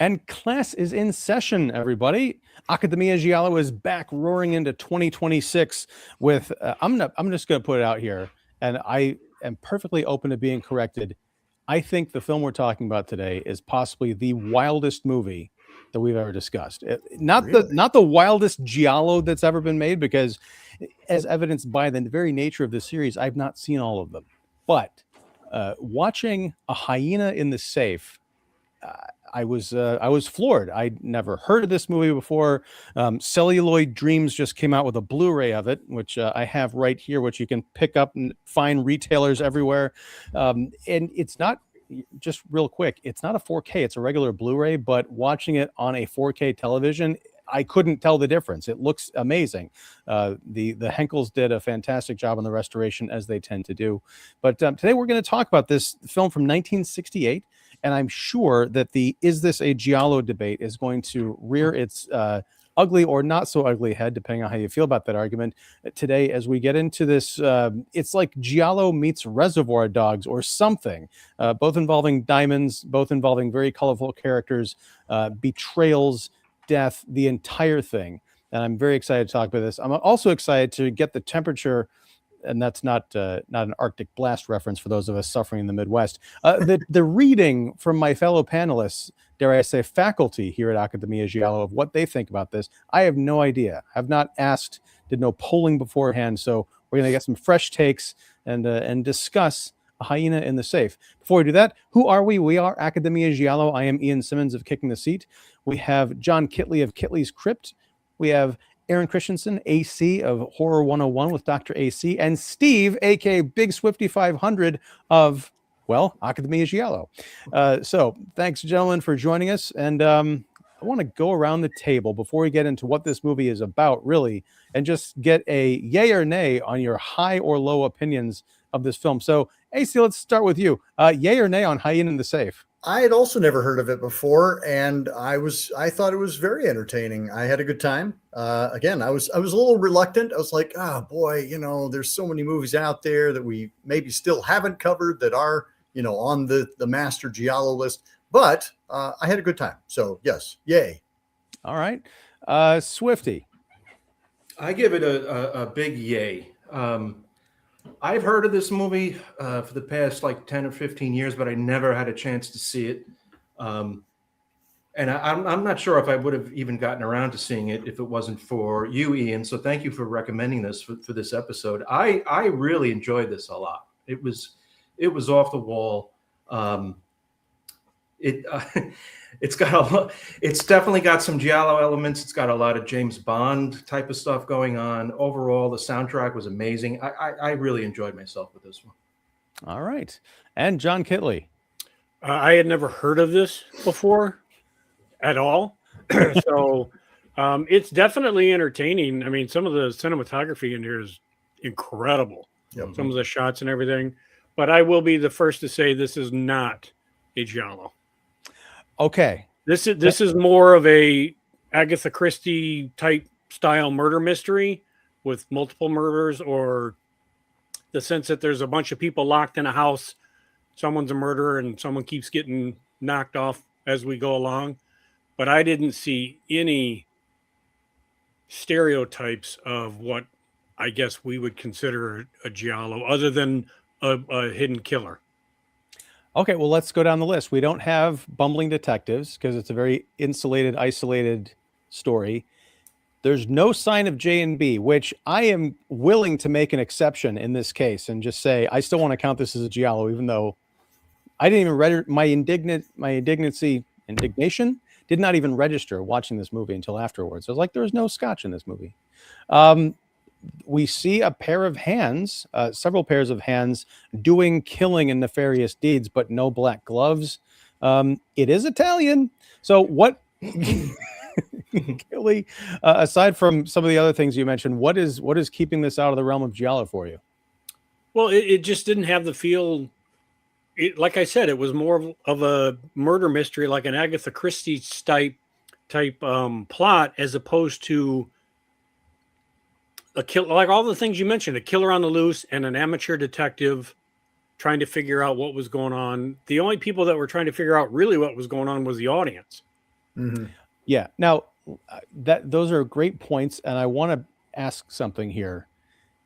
And class is in session, everybody. Accademia Giallo is back roaring into 2026 with, I'm just going to put it out here, and I am perfectly open to being corrected. I think the film we're talking about today is possibly the wildest movie that we've ever discussed. Not the wildest Giallo that's ever been made, because as evidenced by the very nature of the series, I've not seen all of them. But watching A Hyena in the Safe, I was floored. I'd never heard of this movie before. Celluloid Dreams just came out with a Blu-ray of it, which I have right here, which you can pick up and find retailers everywhere. And it's not, just real quick, it's not a 4K, it's a regular Blu-ray, but watching it on a 4K television, I couldn't tell the difference. It looks amazing. The Henkels did a fantastic job on the restoration, as they tend to do. But today we're going to talk about this film from 1968. And I'm sure that the "is this a Giallo" debate is going to rear its ugly or not so ugly head, depending on how you feel about that argument, today as we get into this. It's like Giallo meets Reservoir Dogs or something, both involving diamonds, both involving very colorful characters, betrayals, death, the entire thing. And I'm very excited to talk about this. I'm also excited to get the temperature, and that's not an Arctic blast reference for those of us suffering in the Midwest. The reading from my fellow panelists, dare I say faculty here at Accademia Giallo, of what they think about this. I have no idea. I've not asked, did no polling beforehand. So we're going to get some fresh takes and discuss A Hyena in the Safe. Before we do that, who are we? We are Accademia Giallo. I am Ian Simmons of Kicking the Seat. We have John Kitley of Kitley's Crypt. We have Aaron Christensen, AC of Horror 101 with Dr. AC, and Steve, aka Big Swifty 500 of, well, Accademia Giallo. So thanks, gentlemen, for joining us. And I want to go around the table before we get into what this movie is about, really, and just get a yay or nay on your high or low opinions of this film. So, AC, let's start with you. Yay or nay on Hyena in the Safe? I had also never heard of it before, and I thought it was very entertaining. I had a good time. Again, I was a little reluctant. I was like, oh boy, there's so many movies out there that we maybe still haven't covered that are, on the master Giallo list. But I had a good time. So yes, yay. All right, Swifty. I give it a big yay. I've heard of this movie for the past like 10 or 15 years, but I never had a chance to see it. And I'm not sure if I would have even gotten around to seeing it if it wasn't for you, Ian. So thank you for recommending this for this episode. I really enjoyed this a lot. It was off the wall. It's definitely got some Giallo elements. It's got a lot of James Bond type of stuff going on. Overall, the soundtrack was amazing. I really enjoyed myself with this one. All right. And John Kitley. I had never heard of this before at all. So it's definitely entertaining. I mean, some of the cinematography in here is incredible. Yep. Some of the shots and everything. But I will be the first to say this is not a Giallo. Okay. This is more of a Agatha Christie type style murder mystery with multiple murders, or the sense that there's a bunch of people locked in a house. Someone's a murderer and someone keeps getting knocked off as we go along. But I didn't see any stereotypes of what I guess we would consider a Giallo, other than a hidden killer. Okay, well, let's go down the list. We don't have bumbling detectives because it's a very insulated, isolated story. There's no sign of J&B, which I am willing to make an exception in this case and just say I still want to count this as a Giallo, even though I didn't even my indignation did not even register watching this movie until afterwards. I was like, there was no scotch in this movie. We see a pair of hands, several pairs of hands, doing killing and nefarious deeds, but no black gloves. It is Italian. So what, Kelly, aside from some of the other things you mentioned, what is keeping this out of the realm of Giallo for you? Well, it just didn't have the feel. Like I said, it was more of a murder mystery, like an Agatha Christie type plot, as opposed to a kill, like all the things you mentioned, a killer on the loose and an amateur detective trying to figure out what was going on. The only people that were trying to figure out really what was going on was the audience. Yeah. Now, those are great points, and I want to ask something here.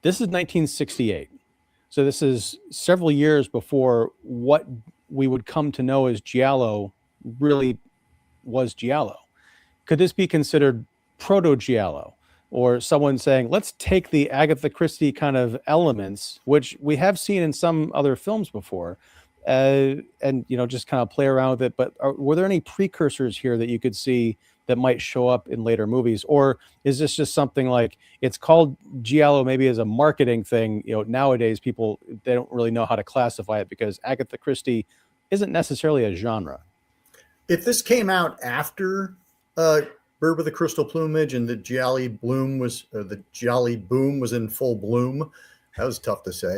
This is 1968, so this is several years before what we would come to know as Giallo really was Giallo. Could this be considered proto-Giallo, or someone saying, let's take the Agatha Christie kind of elements, which we have seen in some other films before, and just kind of play around with it? But were there any precursors here that you could see that might show up in later movies, or is this just something like it's called Giallo maybe as a marketing thing? Nowadays people, they don't really know how to classify it because Agatha Christie isn't necessarily a genre. If this came out after Bird with the Crystal Plumage and the Jolly Boom was in full bloom, that was tough to say.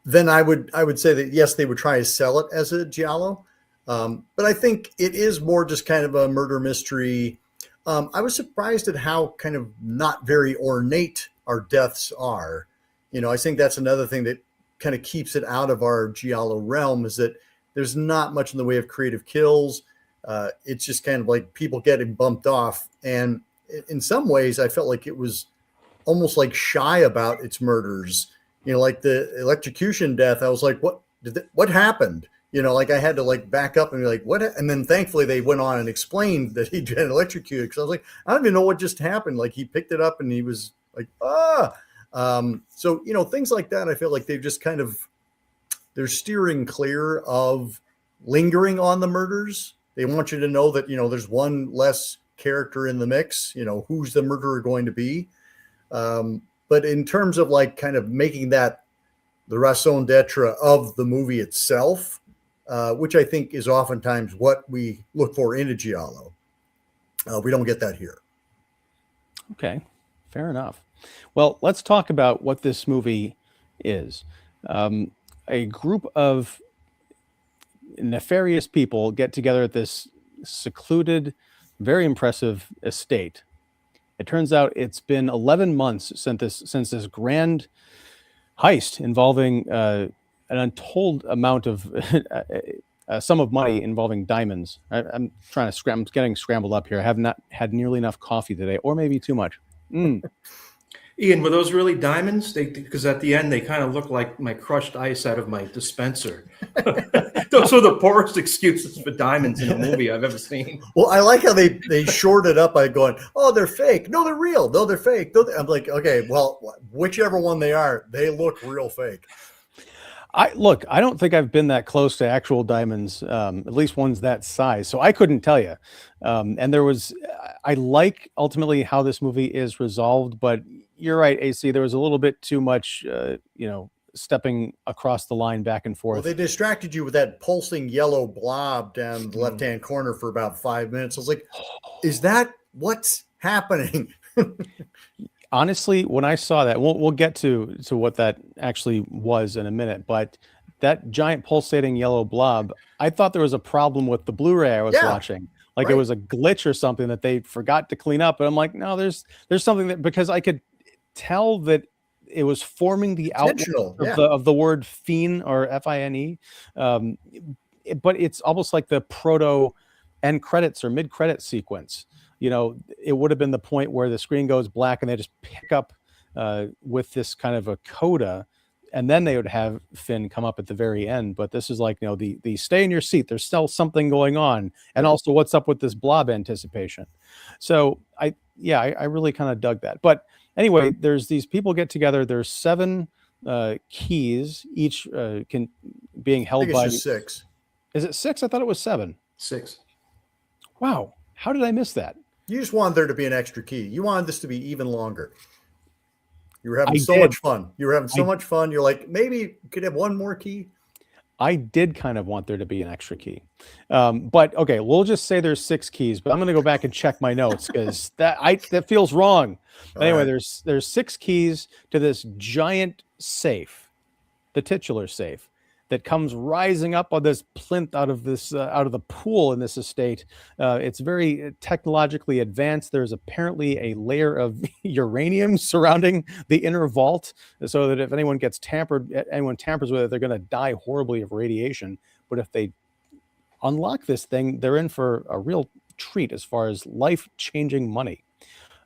Then I would say that yes, they would try to sell it as a Giallo, but I think it is more just kind of a murder mystery. I was surprised at how kind of not very ornate our deaths are. I think that's another thing that kind of keeps it out of our Giallo realm, is that there's not much in the way of creative kills. It's just kind of like people getting bumped off. And in some ways, I felt like it was almost like shy about its murders. Like the electrocution death, I was like, what happened? Like I had to like back up and be like, what? And then thankfully they went on and explained that he'd been electrocuted. Cause I was like, I don't even know what just happened. Like he picked it up and he was like, so, things like that. I feel like they've just they're steering clear of lingering on the murders. They want you to know that, there's one less character in the mix, who's the murderer going to be. But in terms of like kind of making that the raison d'etre of the movie itself, which I think is oftentimes what we look for in a Giallo, we don't get that here. Okay, fair enough. Well, let's talk about what this movie is. A group of nefarious people get together at this secluded, very impressive estate. It turns out it's been 11 months since this grand heist involving an untold amount of a sum of money involving diamonds. I'm getting scrambled up here. I have not had nearly enough coffee today, or maybe too much. Ian, were those really diamonds? Because at the end, they kind of look like my crushed ice out of my dispenser. Those are the poorest excuses for diamonds in a movie I've ever seen. Well, I like how they shored it up by going, oh, they're fake. No, they're real. No, they're fake. I'm like, okay, well, whichever one they are, they look real fake. I don't think I've been that close to actual diamonds, at least ones that size. So I couldn't tell you. And I like ultimately how this movie is resolved, but you're right, AC, there was a little bit too much, stepping across the line back and forth. Well, they distracted you with that pulsing yellow blob down the left-hand corner for about 5 minutes. I was like, is that what's happening? Honestly, when I saw that, we'll get to what that actually was in a minute, but that giant pulsating yellow blob, I thought there was a problem with the Blu-ray I was watching. Like it was a glitch or something that they forgot to clean up. But I'm like, no, there's something that, because I could tell that it was forming the outline of the word fiend or Fine. But it's almost like the proto end credits or mid credit sequence. It would have been the point where the screen goes black and they just pick up with this kind of a coda, and then they would have Finn come up at the very end. But this is like, the stay in your seat. There's still something going on. And also what's up with this blob anticipation. So I really kind of dug that. But anyway, there's these people get together. There's 7 keys, each being held by 6. Is it 6? I thought it was 7. 6. Wow. How did I miss that? You just wanted there to be an extra key. You wanted this to be even longer. You were having so much fun. Much fun. You're like, maybe you could have one more key. I did kind of want there to be an extra key. But okay, we'll just say there's 6 keys, but I'm going to go back and check my notes because that feels wrong. But anyway, there's 6 keys to this giant safe, the titular safe, that comes rising up on this plinth out of the pool in this estate. It's very technologically advanced. There's apparently a layer of uranium surrounding the inner vault, so that if anyone tampers with it, they're going to die horribly of radiation. But if they unlock this thing, they're in for a real treat as far as life-changing money.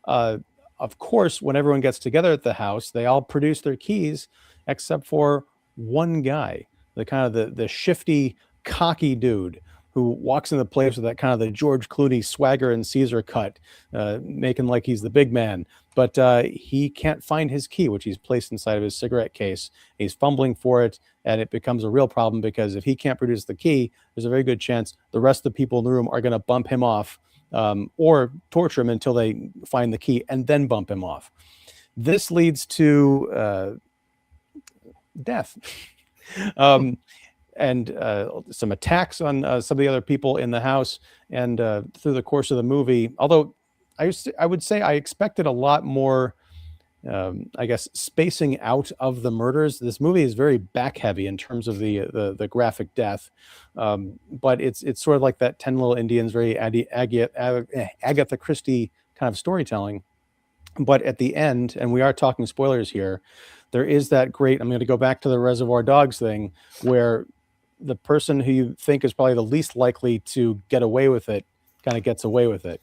Of course, when everyone gets together at the house, they all produce their keys except for one guy, the shifty, cocky dude who walks in the place with that kind of the George Clooney swagger and Caesar cut, making like he's the big man. But he can't find his key, which he's placed inside of his cigarette case. He's fumbling for it, and it becomes a real problem because if he can't produce the key, there's a very good chance the rest of the people in the room are going to bump him off or torture him until they find the key and then bump him off. This leads to death. And some attacks on some of the other people in the house. And through the course of the movie, although I would say I expected a lot more, I guess, spacing out of the murders. This movie is very back heavy in terms of the graphic death. But it's sort of like that 10 Little Indians, very Agatha Christie kind of storytelling. But at the end, and we are talking spoilers here, there is that great, I'm going to go back to the Reservoir Dogs thing, where the person who you think is probably the least likely to get away with it kind of gets away with it.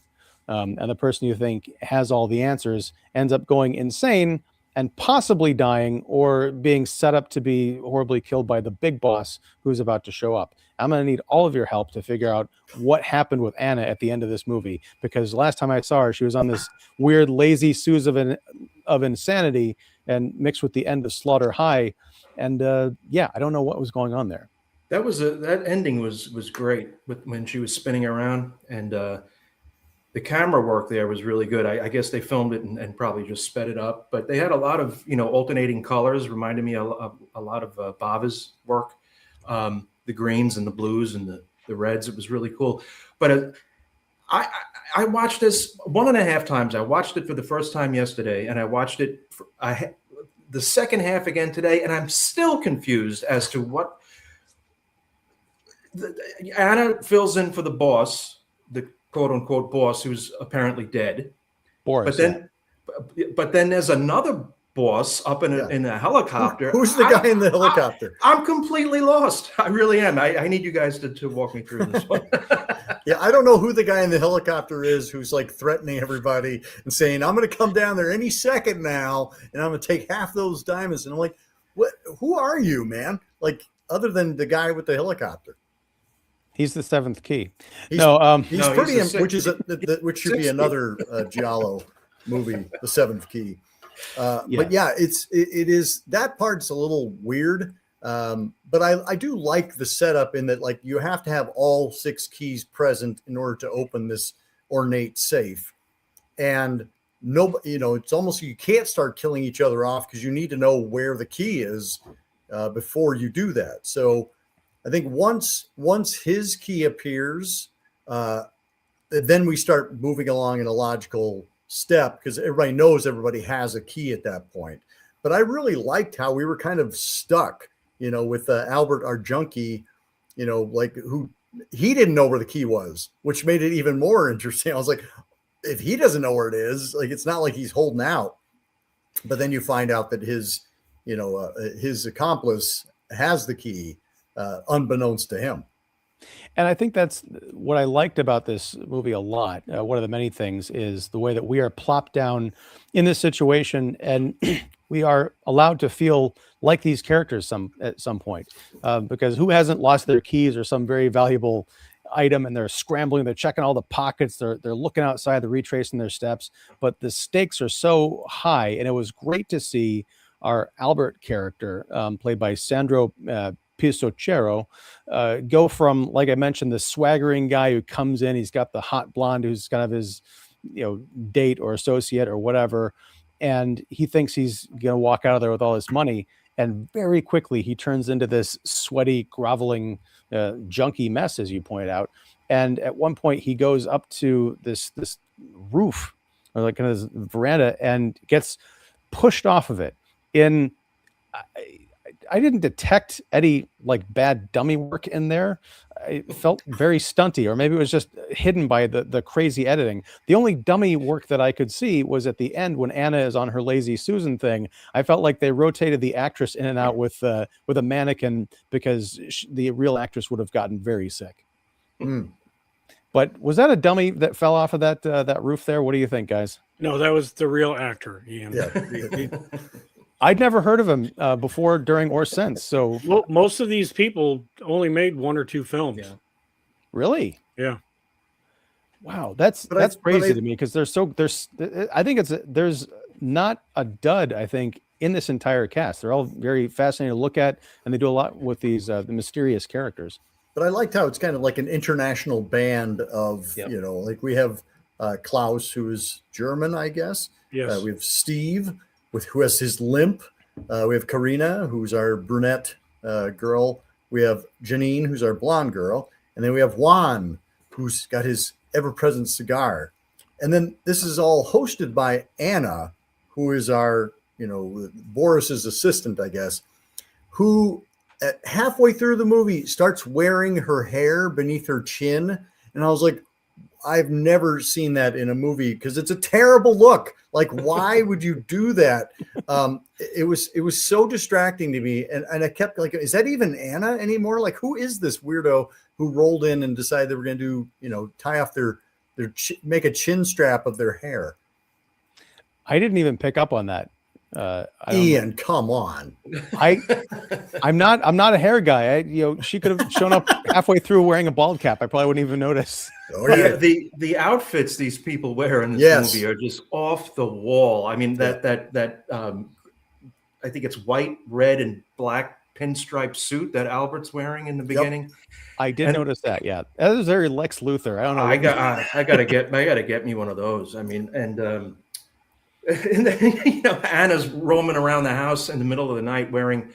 And the person you think has all the answers ends up going insane and possibly dying or being set up to be horribly killed by the big boss who's about to show up. I'm going to need all of your help to figure out what happened with Anna at the end of this movie, because last time I saw her, she was on this weird lazy Suze of insanity and mixed with the end of Slaughter High. And I don't know what was going on there. That ending was great when she was spinning around, and the camera work there was really good. I guess they filmed it and probably just sped it up, but they had a lot of alternating colors, reminded me of a lot of Bava's work, the greens and the blues and the reds. It was really cool. But I watched this 1.5 times. I watched it for the first time yesterday, and I watched it the second half again today, and I'm still confused as to what. Anna fills in for the boss, the quote-unquote boss, who's apparently dead. Boris, but then there's another boss up in a helicopter. Who's the guy in the helicopter? I'm completely lost. I really am. I need you guys to walk me through this one. Yeah, I don't know who the guy in the helicopter is who's like threatening everybody and saying, I'm going to come down there any second now, and I'm going to take half those diamonds. And I'm like, what? Who are you, man? Like, other than the guy with the helicopter. He's the seventh key. He's he's pretty, the which should be another Giallo movie, The Seventh Key. But yeah, it is, that part's a little weird. But I do like the setup in that, like, you have to have all 6 keys present in order to open this ornate safe. And it's almost, you can't start killing each other off because you need to know where the key is before you do that. So I think once his key appears, then we start moving along in a logical step because everybody knows everybody has a key at that point. But I really liked how we were kind of stuck, with Albert, our junkie, like, who, he didn't know where the key was, which made it even more interesting. I was like, if he doesn't know where it is, like, it's not like he's holding out. But then you find out that his accomplice has the key, unbeknownst to him. And I think that's what I liked about this movie a lot. One of the many things is the way that we are plopped down in this situation, and we are allowed to feel like these characters at some point, because who hasn't lost their keys or some very valuable item, and they're scrambling, they're checking all the pockets, they're looking outside, they're retracing their steps, but the stakes are so high. And it was great to see our Albert character, played by Sandro Pisocero, go from, like I mentioned, the swaggering guy who comes in, he's got the hot blonde who's kind of his date or associate or whatever, and he thinks he's gonna walk out of there with all his money, and very quickly he turns into this sweaty, groveling junkie mess, as you point out. And at one point he goes up to this roof, or like kind of this veranda, and gets pushed off of it. I didn't detect any like bad dummy work in there. It felt very stunty, or maybe it was just hidden by the crazy editing. The only dummy work that I could see was at the end when Anna is on her lazy Susan thing. I felt like they rotated the actress in and out with a mannequin because the real actress would have gotten very sick. But was that a dummy that fell off of that roof there? What do you think, guys? No, that was the real actor, Ian. Yeah. I'd never heard of him before, during, or since. So Most of these people only made 1 or 2 films. Yeah. really, Yeah. wow, that's crazy to me, because I think there's not a dud, I think, in this entire cast. They're all very fascinating to look at, and they do a lot with these the mysterious characters. But I liked how it's kind of like an international band of, Yep. like we have Klaus, who is German, I guess. Yes. We have Steve, who has his limp. We have Karina, who's our brunette girl. We have Janine, who's our blonde girl. And then we have Juan, who's got his ever-present cigar. And then this is all hosted by Anna, who is our, Boris's assistant, I guess, who halfway through the movie starts wearing her hair beneath her chin. And I was like, I've never seen that in a movie, because it's a terrible look. Like, why would you do that? It was so distracting to me. And I kept like, is that even Anna anymore? Like, who is this weirdo who rolled in and decided they were going to do, tie off make a chin strap of their hair? I didn't even pick up on that. Ian, come on. I'm not a hair guy. She could have shown up halfway through wearing a bald cap. I probably wouldn't even notice. Oh, yeah. The outfits these people wear in this movie are just off the wall. I mean, that I think it's white, red, and black pinstripe suit that Albert's wearing in the beginning. I did notice that. Yeah, that was very Lex Luthor. I don't know. I gotta get me one of those. I mean, and then Anna's roaming around the house in the middle of the night wearing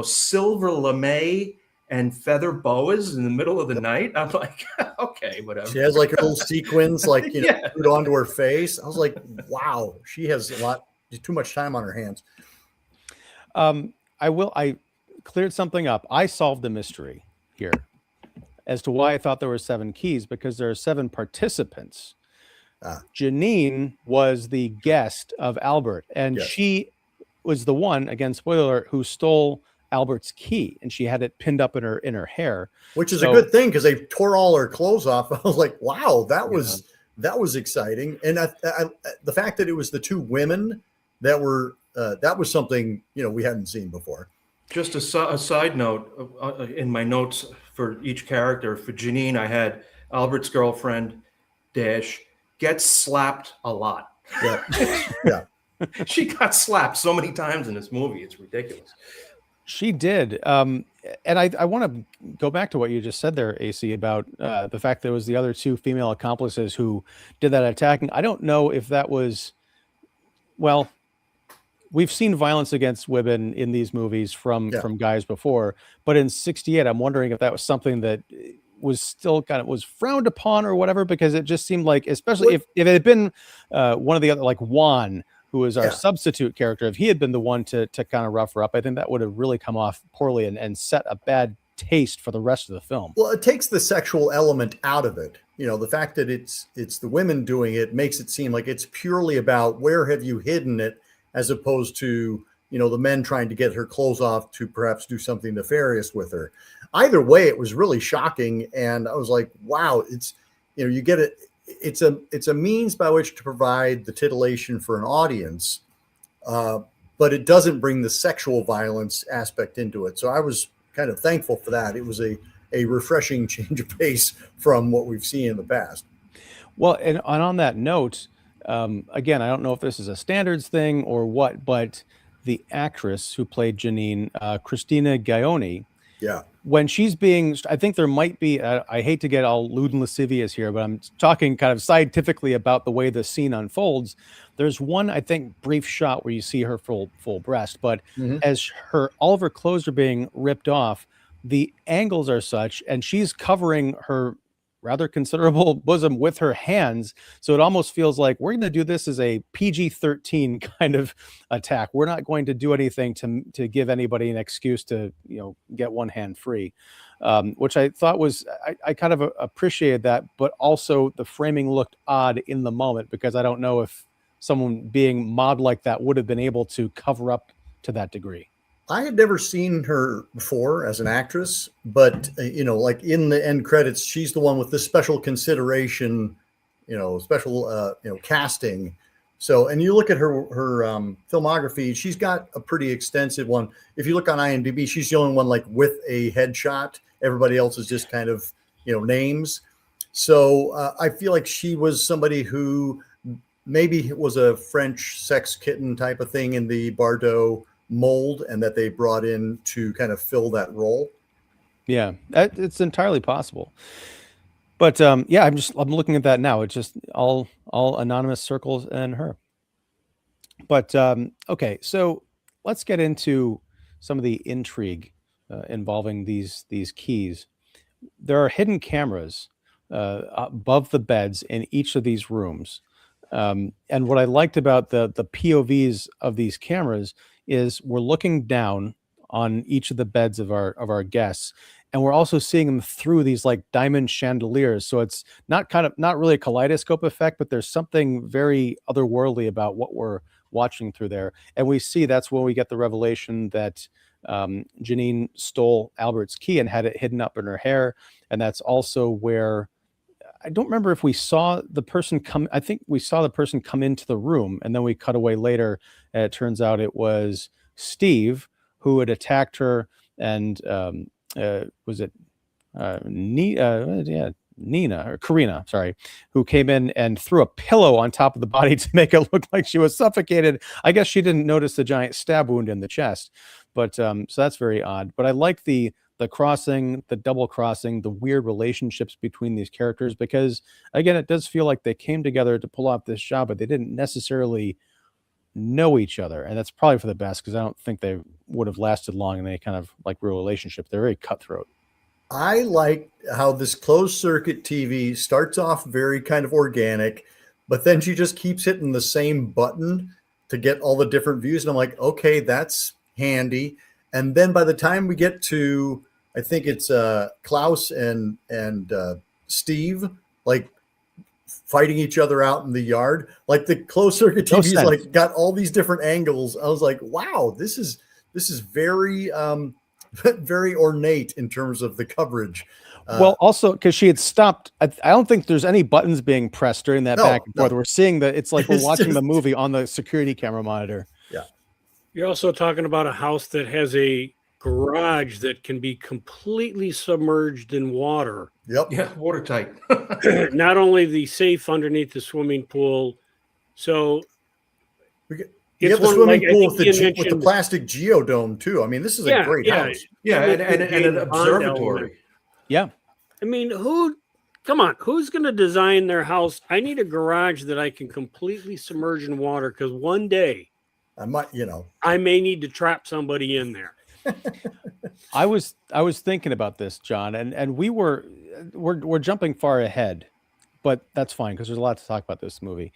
silver lame and feather boas in the middle of the night. I'm like, okay, whatever. She has like her little sequins, like put onto her face. I was like, wow, she has too much time on her hands. I cleared something up. I solved the mystery here as to why I thought there were 7 keys, because there are 7 participants. Janine was the guest of Albert, and she was the one, again, spoiler alert, who stole Albert's key, and she had it pinned up in her hair, which is a good thing, because they tore all her clothes off. I was like, wow, that was exciting. And the fact that it was the 2 women that was something we hadn't seen before. Just a side note, in my notes for each character, for Janine, I had Albert's girlfriend Dash gets slapped a lot. Yeah. She got slapped so many times in this movie. It's ridiculous. She did. And I want to go back to what you just said there, AC, about the fact that it was the other 2 female accomplices who did that attacking. I don't know if that was, well, we've seen violence against women in these movies from guys before, but in '68, I'm wondering if that was something that was still was frowned upon or whatever, because it just seemed like, especially if it had been one of the other, like Juan, who is our substitute character, if he had been the one to kind of rough her up, I think that would have really come off poorly and set a bad taste for the rest of the film. Well, it takes the sexual element out of it. The fact that it's the women doing it makes it seem like it's purely about where have you hidden it, as opposed to the men trying to get her clothes off to perhaps do something nefarious with her. Either way, it was really shocking, and I was like, wow, it's you get it. It's a means by which to provide the titillation for an audience, but it doesn't bring the sexual violence aspect into it. So I was kind of thankful for that. It was a refreshing change of pace from what we've seen in the past. Well, and on that note, again, I don't know if this is a standards thing or what, but the actress who played Janine, Christina Gaioni, when she's being, I think there might be, I hate to get all lewd and lascivious here, but I'm talking kind of scientifically about the way the scene unfolds. There's one, I think, brief shot where you see her full breast, but as all of her clothes are being ripped off, the angles are such, and she's covering her rather considerable bosom with her hands. So it almost feels like we're going to do this as a PG-13 kind of attack. We're not going to do anything to give anybody an excuse to, get one hand free, which I thought was, I kind of appreciated that, but also the framing looked odd in the moment, because I don't know if someone being mobbed like that would have been able to cover up to that degree. I had never seen her before as an actress, but like in the end credits, she's the one with the special consideration, special casting. So, and you look at her filmography, she's got a pretty extensive one. If you look on IMDb, she's the only one like with a headshot. Everybody else is just kind of names. So I feel like she was somebody who maybe was a French sex kitten type of thing in the Bardot mold, and that they brought in to kind of fill that role. Yeah, it's entirely possible. But yeah, I'm looking at that now. It's just all anonymous circles and her. But okay, so let's get into some of the intrigue involving these keys. There are hidden cameras above the beds in each of these rooms. And what I liked about the POVs of these cameras is we're looking down on each of the beds of our guests, and we're also seeing them through these like diamond chandeliers. So it's not really a kaleidoscope effect, but there's something very otherworldly about what we're watching through there. And we see that's when we get the revelation that Janine stole Albert's key and had it hidden up in her hair. And that's also where, I don't remember if we saw the person come. I think we saw the person come into the room, and then we cut away later, and it turns out it was Steve who had attacked her. And was it Nina or Karina, sorry, who came in and threw a pillow on top of the body to make it look like she was suffocated. I guess she didn't notice the giant stab wound in the chest, but so that's very odd. But I like the crossing, the double crossing, the weird relationships between these characters, because again, it does feel like they came together to pull off this job, but they didn't necessarily know each other. And that's probably for the best, because I don't think they would have lasted long in any kind of like real relationship. They're very cutthroat. I like how this closed circuit TV starts off very kind of organic, but then she just keeps hitting the same button to get all the different views. And I'm like, okay, that's handy. And then by the time we get to, I think it's Klaus and Steve, like fighting each other out in the yard, like the closed circuit TV's like got all these different angles. I was like, wow, this is very very ornate in terms of the coverage. Well, also because she had stopped. I don't think there's any buttons being pressed during that back and forth. We're seeing that it's like we're watching the movie on the security camera monitor. Yeah. You're also talking about a house that has a garage that can be completely submerged in water. Yep. Yeah, watertight. Not only the safe underneath the swimming pool. So you have the swimming pool with the plastic geodome too. I mean, this is a great house. Yeah, and an observatory. Yeah. I mean, who's going to design their house? I need a garage that I can completely submerge in water, because one day I might, I may need to trap somebody in there. I was thinking about this, John, and we're jumping far ahead, but that's fine because there's a lot to talk about this movie.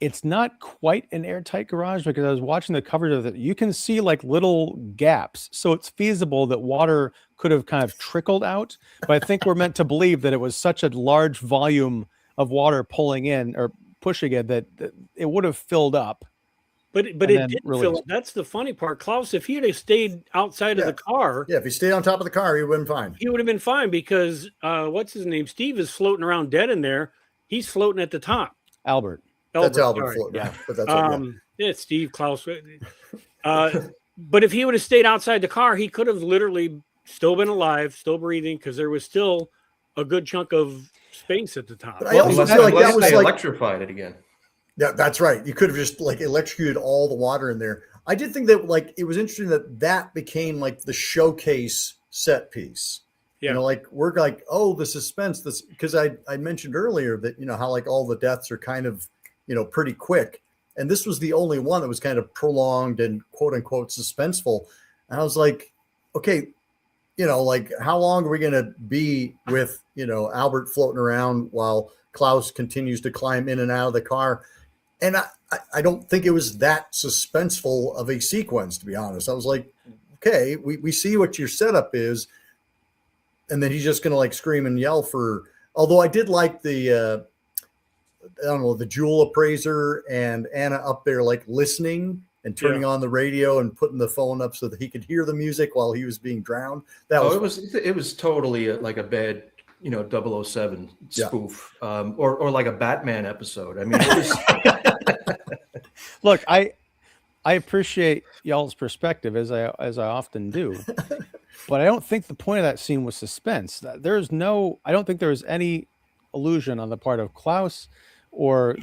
It's not quite an airtight garage, because I was watching the coverage of it. You can see like little gaps. So it's feasible that water could have kind of trickled out. But I think we're meant to believe that it was such a large volume of water pulling in or pushing it that it would have filled up. But it didn't fill up. That's the funny part. Klaus, if he had stayed outside of the car. Yeah, if he stayed on top of the car, he would have been fine. He would have been fine, because what's his name? Steve is floating around dead in there. He's floating at the top. Albert. That's Albert floating. Yeah. But that's it's Steve, Klaus. But if he would have stayed outside the car, he could have literally still been alive, still breathing, because there was still a good chunk of space at the top. But I also feel like that was like electrified it again. Yeah, that's right. You could have just like electrocuted all the water in there. I did think that like it was interesting that became like the showcase set piece. Yeah. Like we're like, oh, the suspense. This, because I mentioned earlier that how like all the deaths are kind of pretty quick, and this was the only one that was kind of prolonged and quote unquote suspenseful. And I was like, okay, like how long are we going to be with Albert floating around while Klaus continues to climb in and out of the car? And I don't think it was that suspenseful of a sequence, to be honest. I was like, okay, we see what your setup is, and then he's just going to like scream and yell for. Although I did like the jewel appraiser and Anna up there like listening and turning on the radio and putting the phone up so that he could hear the music while he was being drowned. That it was totally like a bad, 007 spoof, or like a Batman episode. I mean, it was... Look, I appreciate y'all's perspective as I often do, but I don't think the point of that scene was suspense. I don't think there was any illusion on the part of Klaus or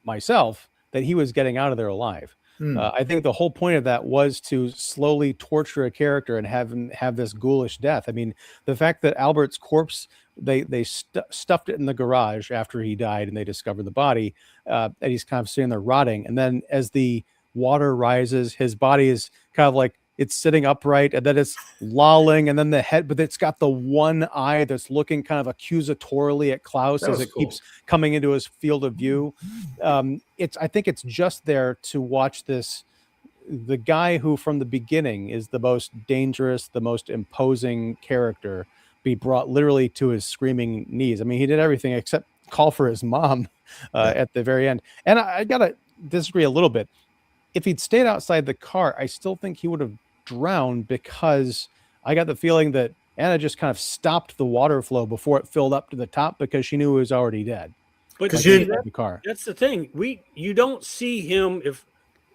myself that he was getting out of there alive. I think the whole point of that was to slowly torture a character and have him have this ghoulish death. I mean, the fact that Albert's corpse, they stuffed it in the garage after he died and they discovered the body, and he's kind of sitting there rotting. And then as the water rises, his body is kind of like, it's sitting upright, and then it's lolling, and then the head, but it's got the one eye that's looking kind of accusatorily at Klaus as it keeps coming into his field of view. I think it's just there to watch this, the guy who from the beginning is the most dangerous, the most imposing character, be brought literally to his screaming knees. I mean, he did everything except call for his mom at the very end. And I gotta disagree a little bit. If he'd stayed outside the car, I still think he would have drowned, because I got the feeling that Anna just kind of stopped the water flow before it filled up to the top, because she knew he was already dead. But the car. That's the thing. You don't see him,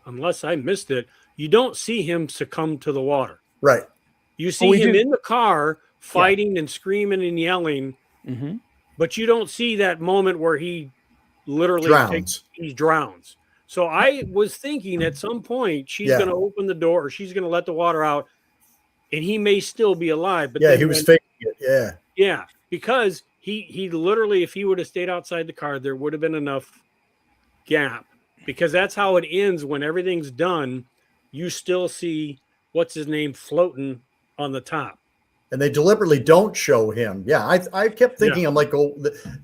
unless I missed it, you don't see him succumb to the water. Right. You see him in the car fighting and screaming and yelling, but you don't see that moment where he literally drowns. So I was thinking at some point she's going to open the door, or she's going to let the water out, and he may still be alive. But he was faking it. Yeah, because he literally, if he would have stayed outside the car, there would have been enough gap, because that's how it ends. When everything's done, you still see what's his name floating on the top. And they deliberately don't show him. Yeah, I kept thinking, I'm like,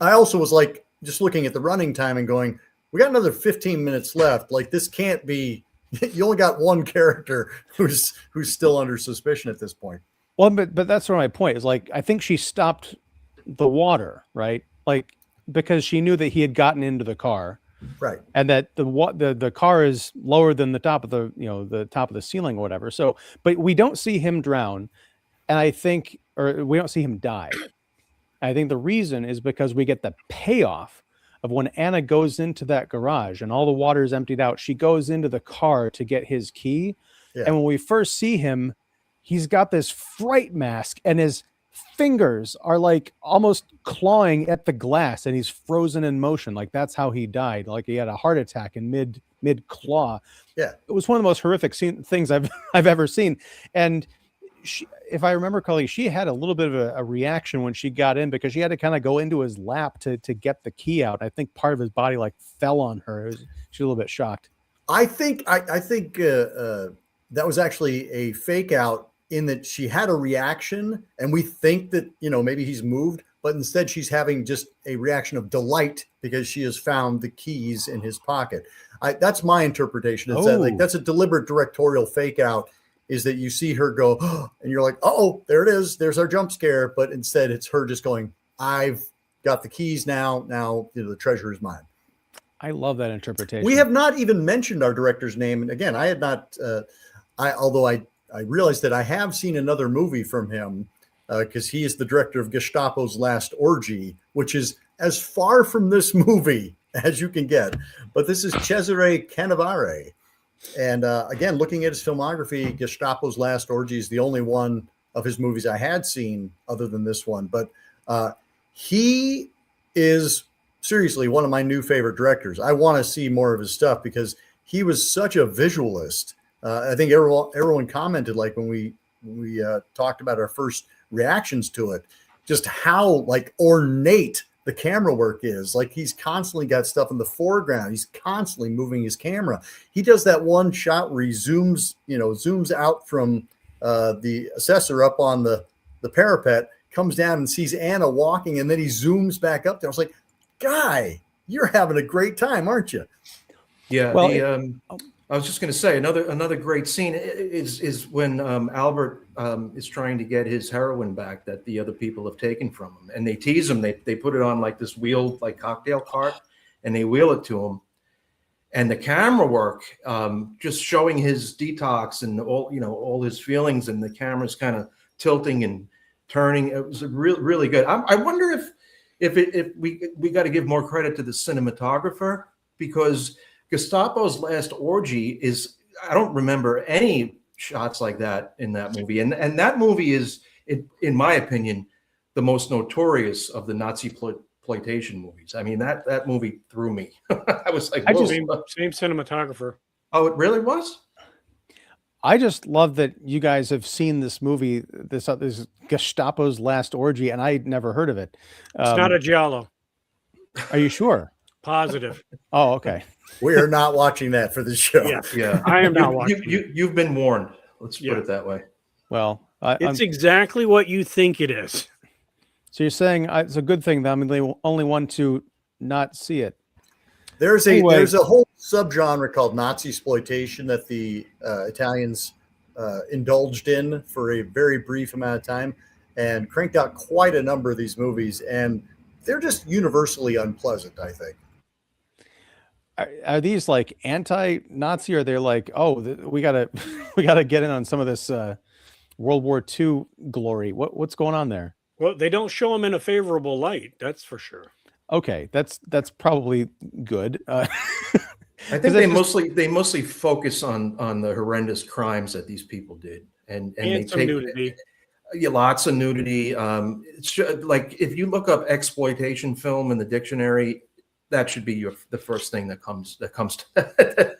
I also was like, just looking at the running time and going, we got another 15 minutes left. Like, this can't be, you only got one character who's still under suspicion at this point. Well, but that's sort of my point, is like, I think she stopped the water, right? Like, because she knew that he had gotten into the car. Right. And that the car is lower than the top of the, the top of the ceiling or whatever. So, but we don't see him drown. And I think, or we don't see him die. I think the reason is because we get the payoff of when Anna goes into that garage and all the water is emptied out. She goes into the car to get his key. Yeah. And when we first see him, he's got this fright mask and his fingers are like almost clawing at the glass, and he's frozen in motion. Like, that's how he died. Like, he had a heart attack in mid claw. Yeah. It was one of the most horrific things I've ever seen. And she, if I remember correctly, she had a little bit of a reaction when she got in, because she had to kind of go into his lap to get the key out. I think part of his body like fell on her. She was a little bit shocked. I think that was actually a fake out, in that she had a reaction, and we think that, maybe he's moved, but instead she's having just a reaction of delight because she has found the keys in his pocket. That's my interpretation. Is that, like, that's a deliberate directorial fake out, is that you see her go, and you're like, oh, there it is. There's our jump scare. But instead it's her just going, I've got the keys now. Now, the treasure is mine. I love that interpretation. We have not even mentioned our director's name. And again, I had not, although I realized that I have seen another movie from him, because he is the director of Gestapo's Last Orgy, which is as far from this movie as you can get. But this is Cesare Canevari. And again, looking at his filmography, Gestapo's Last Orgy is the only one of his movies I had seen other than this one. But he is seriously one of my new favorite directors. I want to see more of his stuff, because he was such a visualist. I think everyone commented, like, when we talked about our first reactions to it, just how like ornate the camera work is. Like, he's constantly got stuff in the foreground. He's constantly moving his camera. He does that one shot where he zooms out from the assessor up on the parapet, comes down and sees Anna walking, and then he zooms back up there. I was like, guy, you're having a great time, aren't you? Yeah. Well, I was just going to say another great scene is when Albert is trying to get his heroin back that the other people have taken from him, and they tease him. They put it on like this wheeled like cocktail cart, and they wheel it to him. and the camera work, just showing his detox and all his feelings, and the camera's kind of tilting and turning. It was really good. I wonder if we got to give more credit to the cinematographer, because Gestapo's Last Orgy is, I don't remember any shots like that in that movie, and that movie is, in my opinion, the most notorious of the Nazi exploitation movies. I mean, that movie threw me. I was like, same cinematographer. Oh, it really was? I just love that you guys have seen this movie, this Gestapo's Last Orgy, and I'd never heard of it. It's not a Giallo. Are you sure? Positive. Oh, okay. We are not watching that for the show. Yeah. I am not watching. You've been warned. Let's put it that way. Well, it's exactly what you think it is. So you're saying it's a good thing that I'm the only one to not see it. There's a whole subgenre called Nazi exploitation that the Italians indulged in for a very brief amount of time, and cranked out quite a number of these movies, and they're just universally unpleasant, I think. Are these like anti-Nazi, or they're like, oh, we gotta get in on some of this World War II glory? What's going on there? Well, they don't show them in a favorable light, that's for sure. Okay, that's probably good. I think they mostly focus on the horrendous crimes that these people did, and they some take nudity. Lots of nudity. It's like, if you look up exploitation film in the dictionary, that should be the first thing that comes to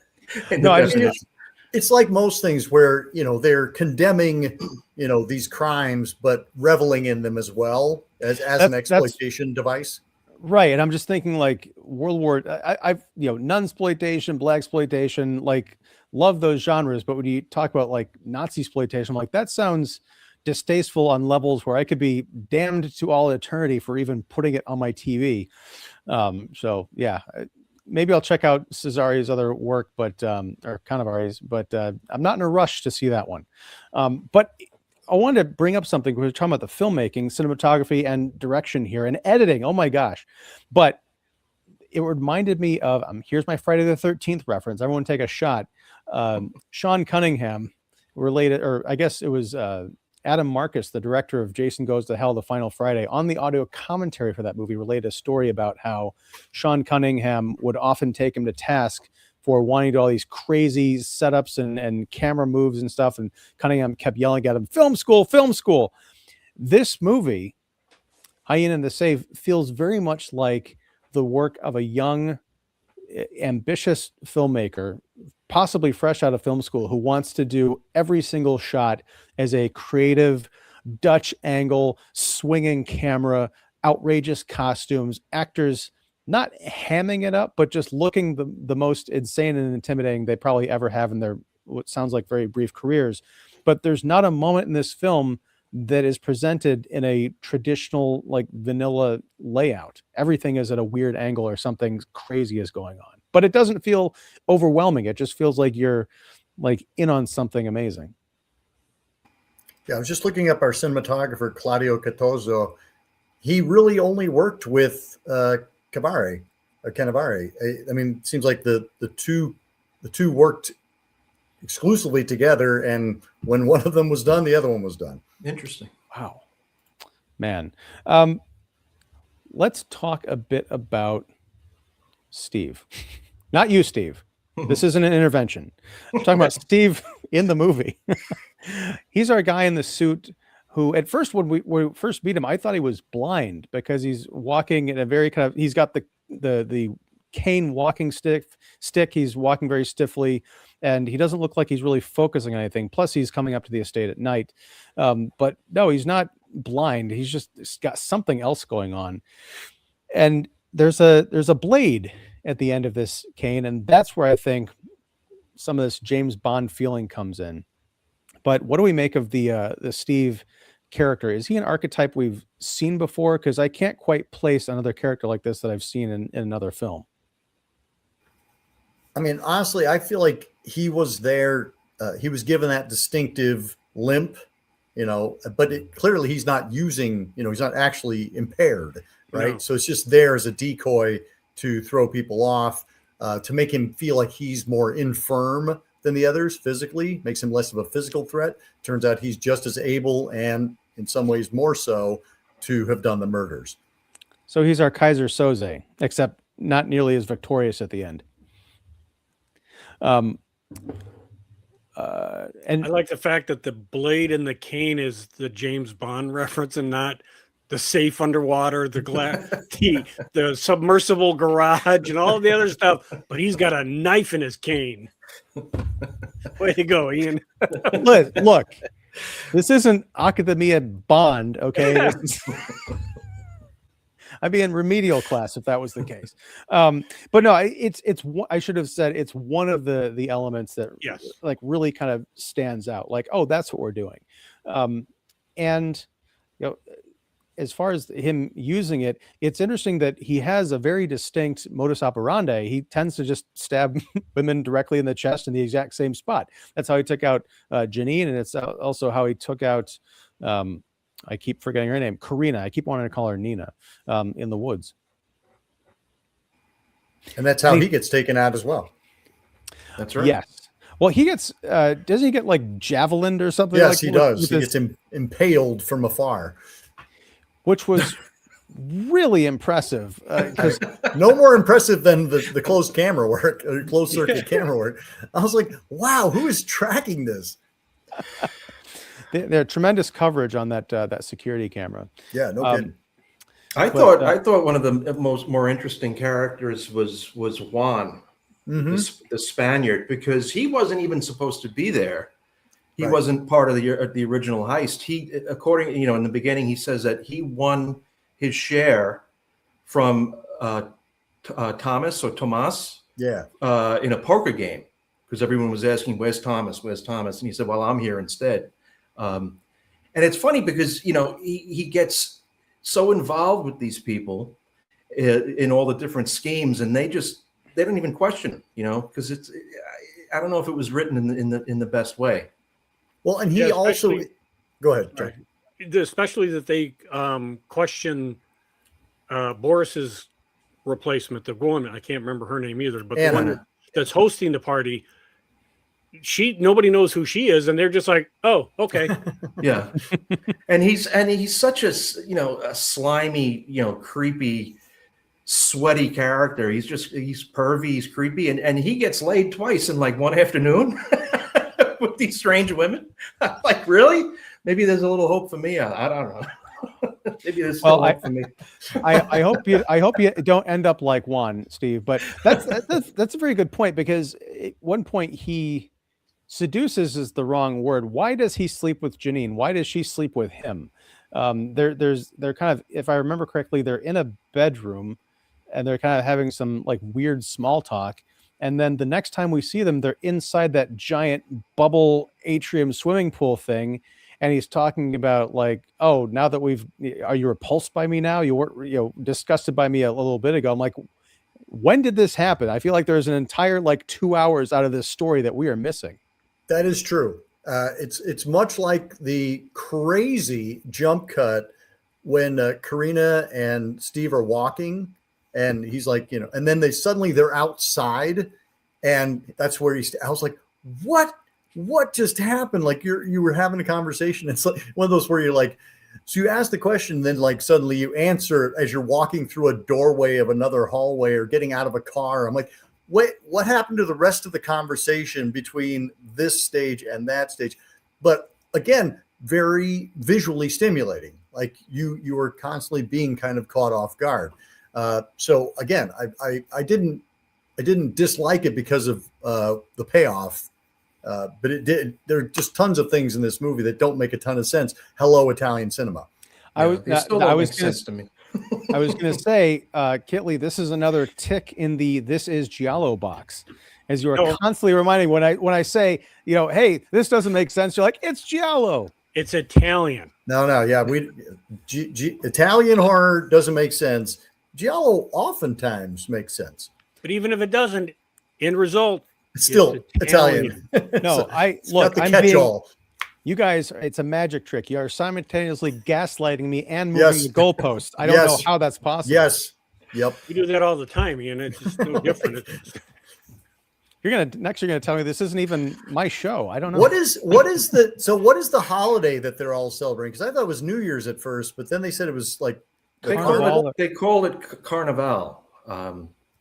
it's like most things where, they're condemning, these crimes, but reveling in them as well as an exploitation device. Right. And I'm just thinking like World War, I've, nunsploitation, blaxploitation, like love those genres. But when you talk about like Nazi exploitation, I'm like, that sounds distasteful on levels where I could be damned to all eternity for even putting it on my TV. So yeah, maybe I'll check out Cesare's other work, but or Canevari's, but I'm not in a rush to see that one. But I wanted to bring up something. We were talking about the filmmaking, cinematography, and direction here, and editing. Oh my gosh! But it reminded me of here's my Friday the 13th reference. Everyone take a shot. Sean Cunningham related, or I guess it was Adam Marcus, the director of Jason Goes to Hell, The Final Friday, on the audio commentary for that movie, related a story about how Sean Cunningham would often take him to task for wanting to do all these crazy setups and camera moves and stuff. And Cunningham kept yelling at him, film school, film school. This movie, HYENA in the Safe, feels very much like the work of a young, ambitious filmmaker, possibly fresh out of film school, who wants to do every single shot as a creative Dutch angle, swinging camera, outrageous costumes, actors not hamming it up, but just looking the most insane and intimidating they probably ever have in their, what sounds like very brief careers. But there's not a moment in this film that is presented in a traditional, like, vanilla layout. Everything is at a weird angle or something crazy is going on. But it doesn't feel overwhelming. It just feels like you're like in on something amazing. Yeah, I was just looking up our cinematographer, Claudio Catozzo. He really only worked with Canevari. I mean, it seems like the two worked exclusively together, and when one of them was done, the other one was done. Interesting. Wow, man. Let's talk a bit about Steve. Not you, Steve. This isn't an intervention. I'm talking about Steve in the movie. He's our guy in the suit who, at first, when we first meet him, I thought he was blind because he's walking in a very kind of, he's got the cane walking stick. He's walking very stiffly, and he doesn't look like he's really focusing on anything. Plus, he's coming up to the estate at night. But no, he's not blind. He's got something else going on. And there's a blade at the end of this cane, and that's where I think some of this James Bond feeling comes in. But what do we make of the Steve character? Is he an archetype we've seen before? Because I can't quite place another character like this that I've seen in another film. I mean, honestly, I feel like he was there. He was given that distinctive limp, but clearly he's not using, he's not actually impaired, right? No. So it's just there as a decoy to throw people off. to make him feel like he's more infirm than the others physically, makes him less of a physical threat. Turns out he's just as able, and in some ways more so, to have done the murders. So he's our Kaiser Soze, except not nearly as victorious at the end. And I like the fact that the blade and the cane is the James Bond reference and not the safe underwater, the glass, the submersible garage, and all the other stuff. But he's got a knife in his cane. Way to go, Ian. Look, this isn't Accademia Bond, okay? I'd be in remedial class if that was the case. But no, it's I should have said it's one of the elements that like really kind of stands out. Like, oh, that's what we're doing. And you know, as far as him using it, it's interesting that he has a very distinct modus operandi. He tends to just stab women directly in the chest in the exact same spot. That's how he took out Janine, and it's also how he took out I keep forgetting her name, Karina. I keep wanting to call her Nina, in the woods. And that's how he gets taken out as well. That's right. Yes. Well, he gets, doesn't he get like javelined or something? Yes, like, he does. He gets impaled from afar. Which was really impressive. No more impressive than the closed camera work, or closed circuit camera work. I was like, wow, who is tracking this? They're tremendous coverage on that security camera. Yeah, no kidding. I thought one of the more interesting characters was Juan, the Spaniard, because he wasn't even supposed to be there. He wasn't part of the original heist. He, according, in the beginning, he says that he won his share from Tomas, in a poker game, because everyone was asking, "Where's Thomas? Where's Thomas?" And he said, "Well, I'm here instead." And it's funny because he gets so involved with these people in all the different schemes, and they don't even question him, because it's, I don't know if it was written in the best way. Well, and he also go ahead, John. Especially that they question Boris's replacement, the woman, I can't remember her name either, but the one that's hosting the party. Nobody knows who she is, and they're just like, "Oh, okay." Yeah. and he's such a slimy, creepy, sweaty character. He's pervy, he's creepy, and he gets laid twice in like one afternoon with these strange women. Like, really? Maybe there's a little hope for me. I don't know. Maybe there's still hope for me. I hope you don't end up like Juan, Steve. But that's a very good point, because at one point he seduces is the wrong word. Why does he sleep with Janine? Why does she sleep with him? They're kind of, if I remember correctly, they're in a bedroom and they're kind of having some like weird small talk. And then the next time we see them, they're inside that giant bubble atrium swimming pool thing. And he's talking about like, oh, now that are you repulsed by me now? You were, disgusted by me a little bit ago. I'm like, when did this happen? I feel like there's an entire like 2 hours out of this story that we are missing. That is true. It's much like the crazy jump cut when Karina and Steve are walking, and he's like, and then they're outside, and that's where I was like, what just happened? Like you were having a conversation. It's like one of those where you're like, so you ask the question, then like suddenly you answer as you're walking through a doorway of another hallway or getting out of a car. I'm like, wait, what happened to the rest of the conversation between this stage and that stage? But again, very visually stimulating. Like you were constantly being kind of caught off guard. So again, I didn't dislike it because of the payoff. But it did. There are just tons of things in this movie that don't make a ton of sense. Hello, Italian cinema. I was going to say, Kitley, this is another tick in the "This is Giallo" box, as you are constantly reminding when I say, hey, this doesn't make sense. You're like, it's Giallo. It's Italian. No, yeah, Italian horror doesn't make sense. Giallo oftentimes makes sense. But even if it doesn't, end result, it's still Italian. No, look, I'm catch-all. You guys, it's a magic trick. You are simultaneously gaslighting me and moving the goalpost. I don't know how that's possible. Yes. Yep. We do that all the time, Ian. It's just no different. You're gonna tell me this isn't even my show. I don't know. What is the holiday that they're all celebrating? Because I thought it was New Year's at first, but then they said it was like They Carnival. call it Carnival.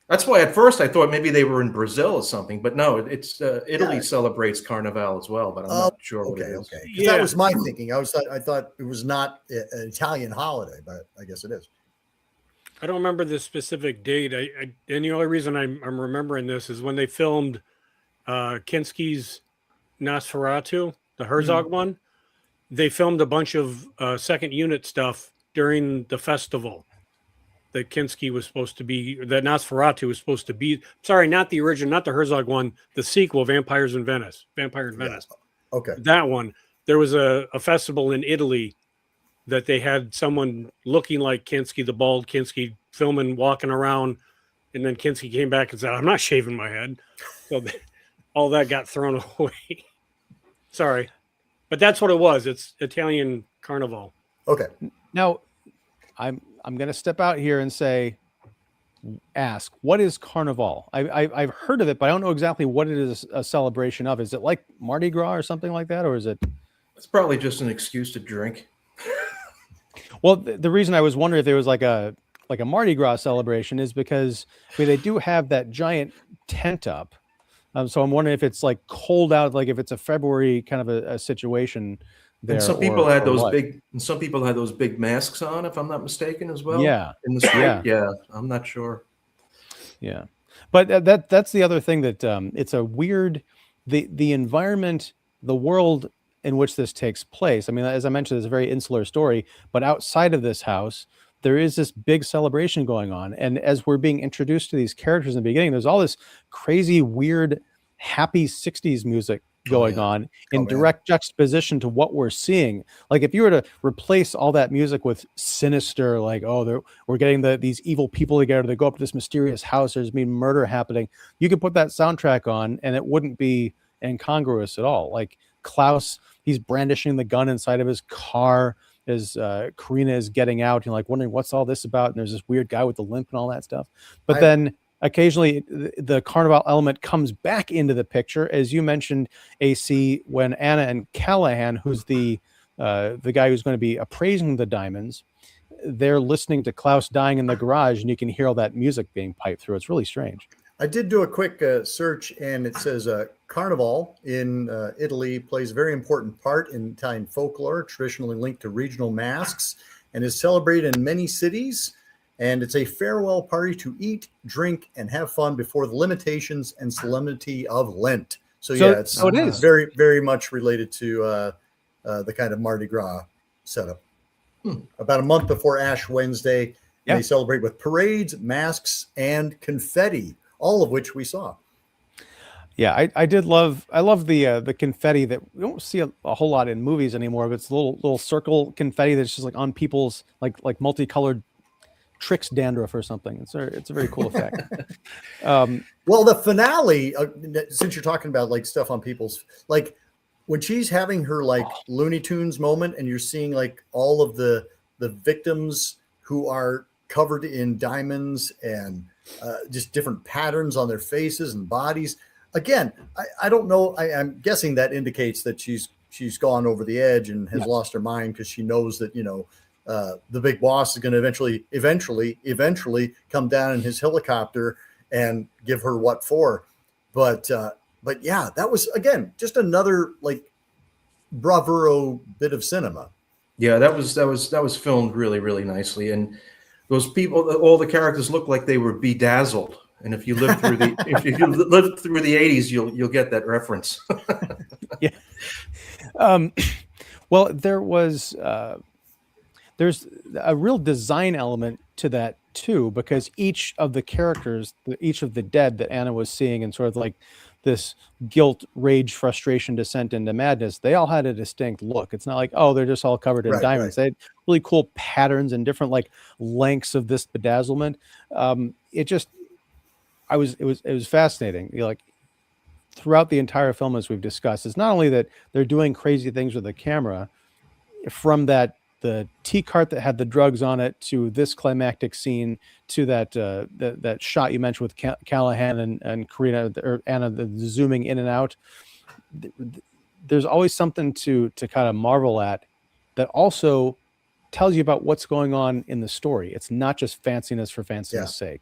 That's why at first I thought maybe they were in Brazil or something, but no, it's Italy celebrates Carnival as well, but I'm not sure what it is. Okay. Because that was my thinking. I thought it was not an Italian holiday, but I guess it is. I don't remember the specific date. And the only reason I'm remembering this is when they filmed Kinski's Nosferatu, the Herzog one. They filmed a bunch of second unit stuff during the festival that Kinski was supposed to be, that Nosferatu was supposed to be. Sorry, not the original, not the Herzog one, the sequel, Vampire in Venice. Okay. That one. There was a festival in Italy that they had someone looking like Kinski, the bald Kinski, filming, walking around. And then Kinski came back and said, I'm not shaving my head. So all that got thrown away. Sorry. But that's what it was. It's Italian Carnival. Okay. Now, I'm going to step out here and ask, what is Carnival? I've heard of it, but I don't know exactly what it is a celebration of. Is it like Mardi Gras or something like that, or is it? It's probably just an excuse to drink. Well, the reason I was wondering if there was like a Mardi Gras celebration is because they do have that giant tent up. So I'm wondering if it's like cold out, like if it's a February kind of a situation. There, and some people had those big masks on, if I'm not mistaken, as well. Yeah. In the street. Yeah. I'm not sure. Yeah. But that's the other thing that it's a weird, the environment, the world in which this takes place. I mean, as I mentioned, it's a very insular story, but outside of this house, there is this big celebration going on. And as we're being introduced to these characters in the beginning, there's all this crazy, weird, happy 60s music going on in direct juxtaposition to what we're seeing. Like if you were to replace all that music with sinister, like, we're getting these evil people together, they go up to this mysterious house, there's been murder happening, you could put that soundtrack on and it wouldn't be incongruous at all. Like Klaus, he's brandishing the gun inside of his car as Karina is getting out and like wondering what's all this about, and there's this weird guy with the limp and all that stuff. But then occasionally the Carnival element comes back into the picture, as you mentioned, AC, when Anna and Callahan, who's the guy who's going to be appraising the diamonds, they're listening to Klaus dying in the garage, and you can hear all that music being piped through. It's really strange. I did do a quick search, and it says Carnival in Italy plays a very important part in Italian folklore, traditionally linked to regional masks, and is celebrated in many cities. And it's a farewell party to eat, drink, and have fun before the limitations and solemnity of Lent. So it is very, very much related to the kind of Mardi Gras setup. About a month before Ash Wednesday, they celebrate with parades, masks, and confetti, all of which we saw. Yeah, I love the confetti that we don't see a whole lot in movies anymore, but it's a little circle confetti that's just like on people's like multicolored Tricks dandruff or something. It's a very cool effect. Well, the finale, since you're talking about like stuff on people's, like when she's having her like Looney Tunes moment, and you're seeing like all of the victims who are covered in diamonds and just different patterns on their faces and bodies. Again, I don't know. I'm guessing that indicates that she's gone over the edge and has lost her mind, because she knows that, the big boss is going to eventually come down in his helicopter and give her what for. But yeah, that was, again, just another like bravuro bit of cinema. Yeah, that was filmed really, really nicely. And those people, all the characters look like they were bedazzled. And if you live through the through the 80s, you'll get that reference. Yeah. Well, there's a real design element to that too, because each of the characters, each of the dead that Anna was seeing, and sort of like this guilt, rage, frustration, descent into madness, they all had a distinct look. It's not like, oh, they're just all covered in diamonds. They had really cool patterns and different like lengths of this bedazzlement. It was fascinating. Like throughout the entire film, as we've discussed, it's not only that they're doing crazy things with the camera from that tea cart that had the drugs on it, to this climactic scene, to that shot you mentioned with Callahan and Karina or Anna, the zooming in and out. There's always something to kind of marvel at that also tells you about what's going on in the story. It's not just fanciness for fanciness sake.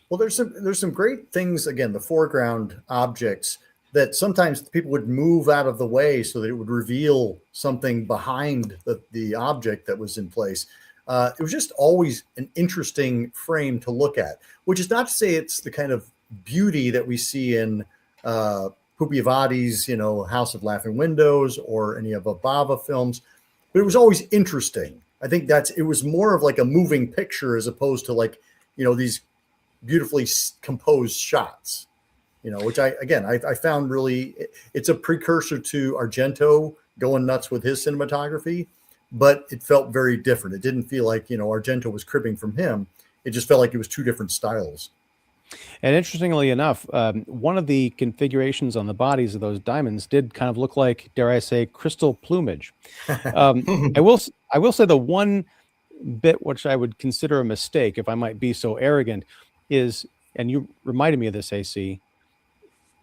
Well, there's some great things, again, the foreground objects that sometimes people would move out of the way so that it would reveal something behind the object that was in place. It was just always an interesting frame to look at, which is not to say it's the kind of beauty that we see in Pupi Avati's, House of Laughing Windows or any of Bava films, but it was always interesting. I think it was more of like a moving picture as opposed to like, these beautifully composed shots, which I found really, it's a precursor to Argento going nuts with his cinematography, but it felt very different. It didn't feel like, Argento was cribbing from him. It just felt like it was two different styles. And interestingly enough, one of the configurations on the bodies of those diamonds did kind of look like, dare I say, crystal plumage. I will say the one bit which I would consider a mistake, if I might be so arrogant, is, and you reminded me of this, AC,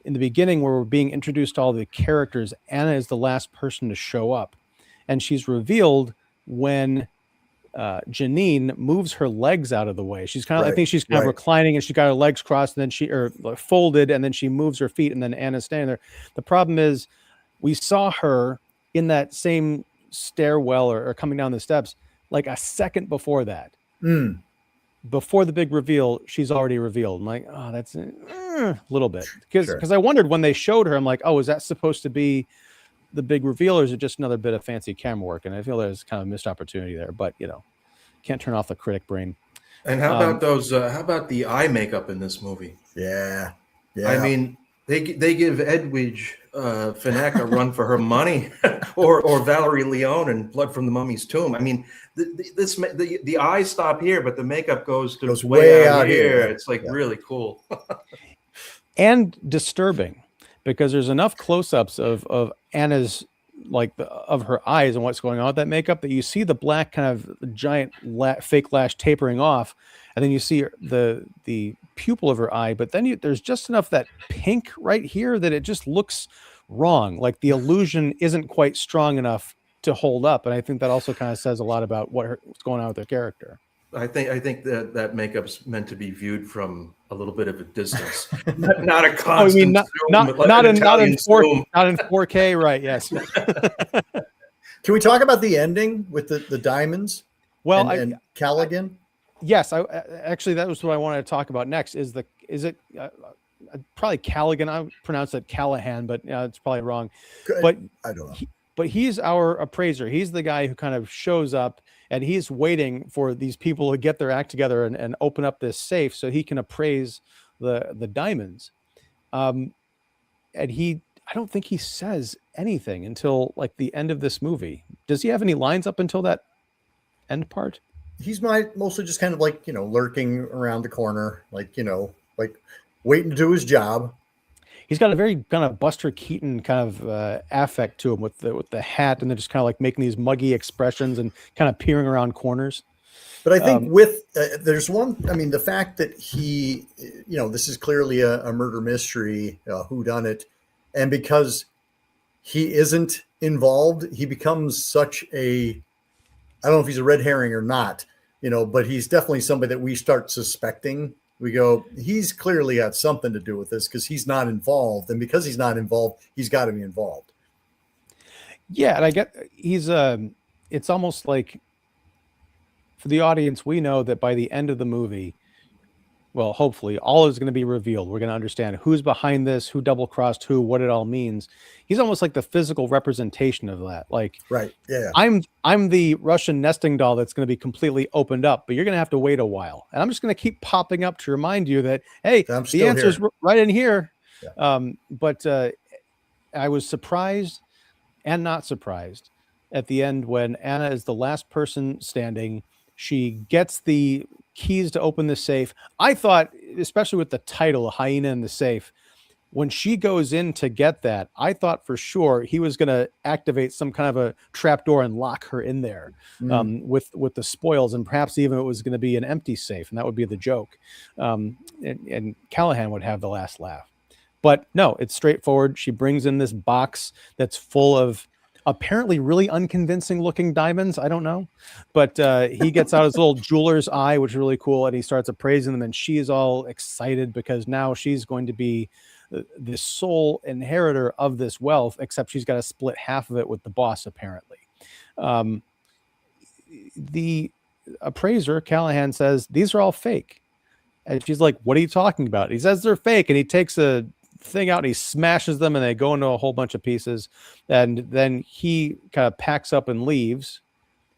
in the beginning where we're being introduced to all the characters, Anna is the last person to show up, and she's revealed when Janine moves her legs out of the way. She's kind of, I think she's kind of reclining, and she got her legs crossed, and then folded, and then she moves her feet, and then Anna's standing there. The problem is, we saw her in that same stairwell or coming down the steps like a second before that. Before the big reveal, she's already revealed. I'm like, oh, that's a little bit, because I wondered when they showed her, I'm like, oh, is that supposed to be the big reveal, or is it just another bit of fancy camera work? And I feel there's kind of a missed opportunity there, but can't turn off the critic brain. And how about those? How about the eye makeup in this movie? Yeah. I mean, they give Edwidge Fanac a run for her money, or Valerie Leone in Blood from the Mummy's Tomb. I mean, the eyes stop here, but the makeup goes way out here. It's like really cool and disturbing, because there's enough close-ups of Anna's, of her eyes and what's going on with that makeup, that you see the black kind of giant fake lash tapering off, and then you see the pupil of her eye, but then there's just enough that pink right here that it just looks wrong. Like the illusion isn't quite strong enough to hold up, and I think that also kind of says a lot about what's going on with her character. I think that makeup's meant to be viewed from a little bit of a distance, not a constant. Not in 4K, right? Yes. Can we talk about the ending with the diamonds? Well, and Callaghan. Yes, actually that was what I wanted to talk about next. Is it probably Callaghan? I would pronounce it Callahan, but it's probably wrong. But I don't know. But he's our appraiser. He's the guy who kind of shows up, and he's waiting for these people to get their act together and open up this safe so he can appraise the diamonds. And I don't think he says anything until like the end of this movie. Does he have any lines up until that end part? He's mostly just kind of like, lurking around the corner, like waiting to do his job. He's got a very kind of Buster Keaton kind of affect to him with the hat, and then just kind of like making these muggy expressions and kind of peering around corners. But I think there's one, the fact that he, this is clearly a murder mystery, whodunit, and because he isn't involved, he becomes such I don't know if he's a red herring or not, but he's definitely somebody that we start suspecting. We go, he's clearly got something to do with this because he's not involved. And because he's not involved, he's got to be involved. Yeah. And I get it's almost like for the audience, we know that by the end of the movie, well, hopefully all is going to be revealed. We're going to understand who's behind this, who double crossed who, what it all means. He's almost like the physical representation of that. Like, right. Yeah. I'm the Russian nesting doll that's going to be completely opened up, but you're going to have to wait a while. And I'm just going to keep popping up to remind you that, hey, the answer's right in here. Yeah. But I was surprised and not surprised at the end when Anna is the last person standing. She gets the keys to open the safe. I thought, especially with the title, Hyena in the Safe, when she goes in to get that, I thought for sure he was going to activate some kind of a trapdoor and lock her in there with the spoils, and perhaps even it was going to be an empty safe, and that would be the joke. And Callahan would have the last laugh. But no, it's straightforward. She brings in this box that's full of apparently really unconvincing looking diamonds. I don't know. But he gets out his little jeweler's eye, which is really cool, and he starts appraising them, and she is all excited because now she's going to be the sole inheritor of this wealth, except she's got to split half of it with the boss, apparently. The appraiser, Callahan, says, these are all fake. And she's like, what are you talking about? He says they're fake, and he takes a thing out and he smashes them, and they go into a whole bunch of pieces. And then he kind of packs up and leaves.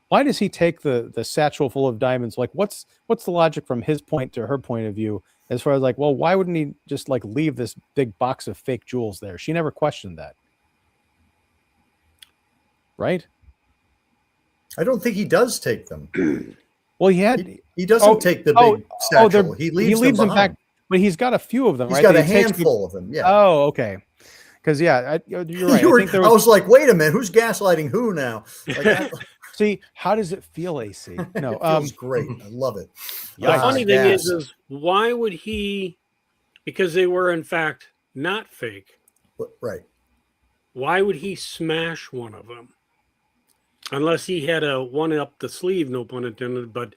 Why does he take the satchel full of diamonds? Like, what's the logic from his point to her point of view? As far as like, well, why wouldn't he just like leave this big box of fake jewels there? She never questioned that. Right? I don't think he does take them. Well, he doesn't take the big satchel. He leaves them back, but he's got a few of them. He's right? got a handful of them. Yeah. Oh, okay. Because you're right. I was like, wait a minute, who's gaslighting who now? Like, see, how does it feel, AC? No, it feels great. I love it. The funny thing is why would he? Because they were in fact not fake. Right. Why would he smash one of them? Unless he had a one up the sleeve, no pun intended. But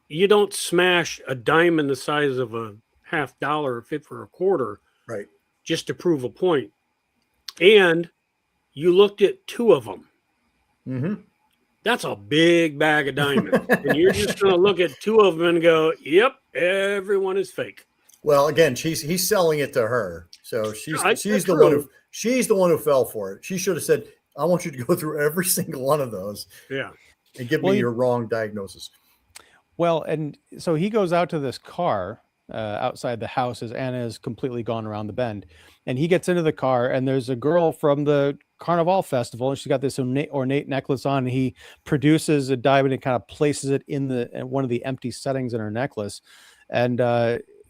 you don't smash a diamond the size of a $50 or fit for a quarter, right? Just to prove a point. And you looked at two of them. Mm-hmm. That's a big bag of diamonds. And you're just going to look at two of them and go, yep, everyone is fake. Well, again, he's selling it to her. So she's the one who fell for it. She should have said, I want you to go through every single one of those. Yeah. And give me your wrong diagnosis. Well, and so he goes out to this car outside the house as Anna is completely gone around the bend. And he gets into the car, and there's a girl from the Carnival festival, and she's got this ornate necklace on, and he produces a diamond and kind of places it in one of the empty settings in her necklace. And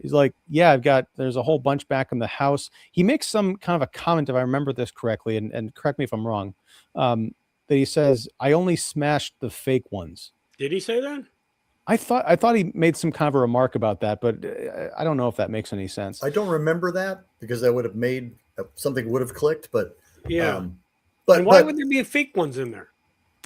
he's like, yeah, there's a whole bunch back in the house. He makes some kind of a comment, if I remember this correctly, and correct me if I'm wrong, that he says, I only smashed the fake ones. Did he say that? I thought he made some kind of a remark about that, but I don't know if that makes any sense. I don't remember that because that would have made something would have clicked, but yeah. But why would there be fake ones in there?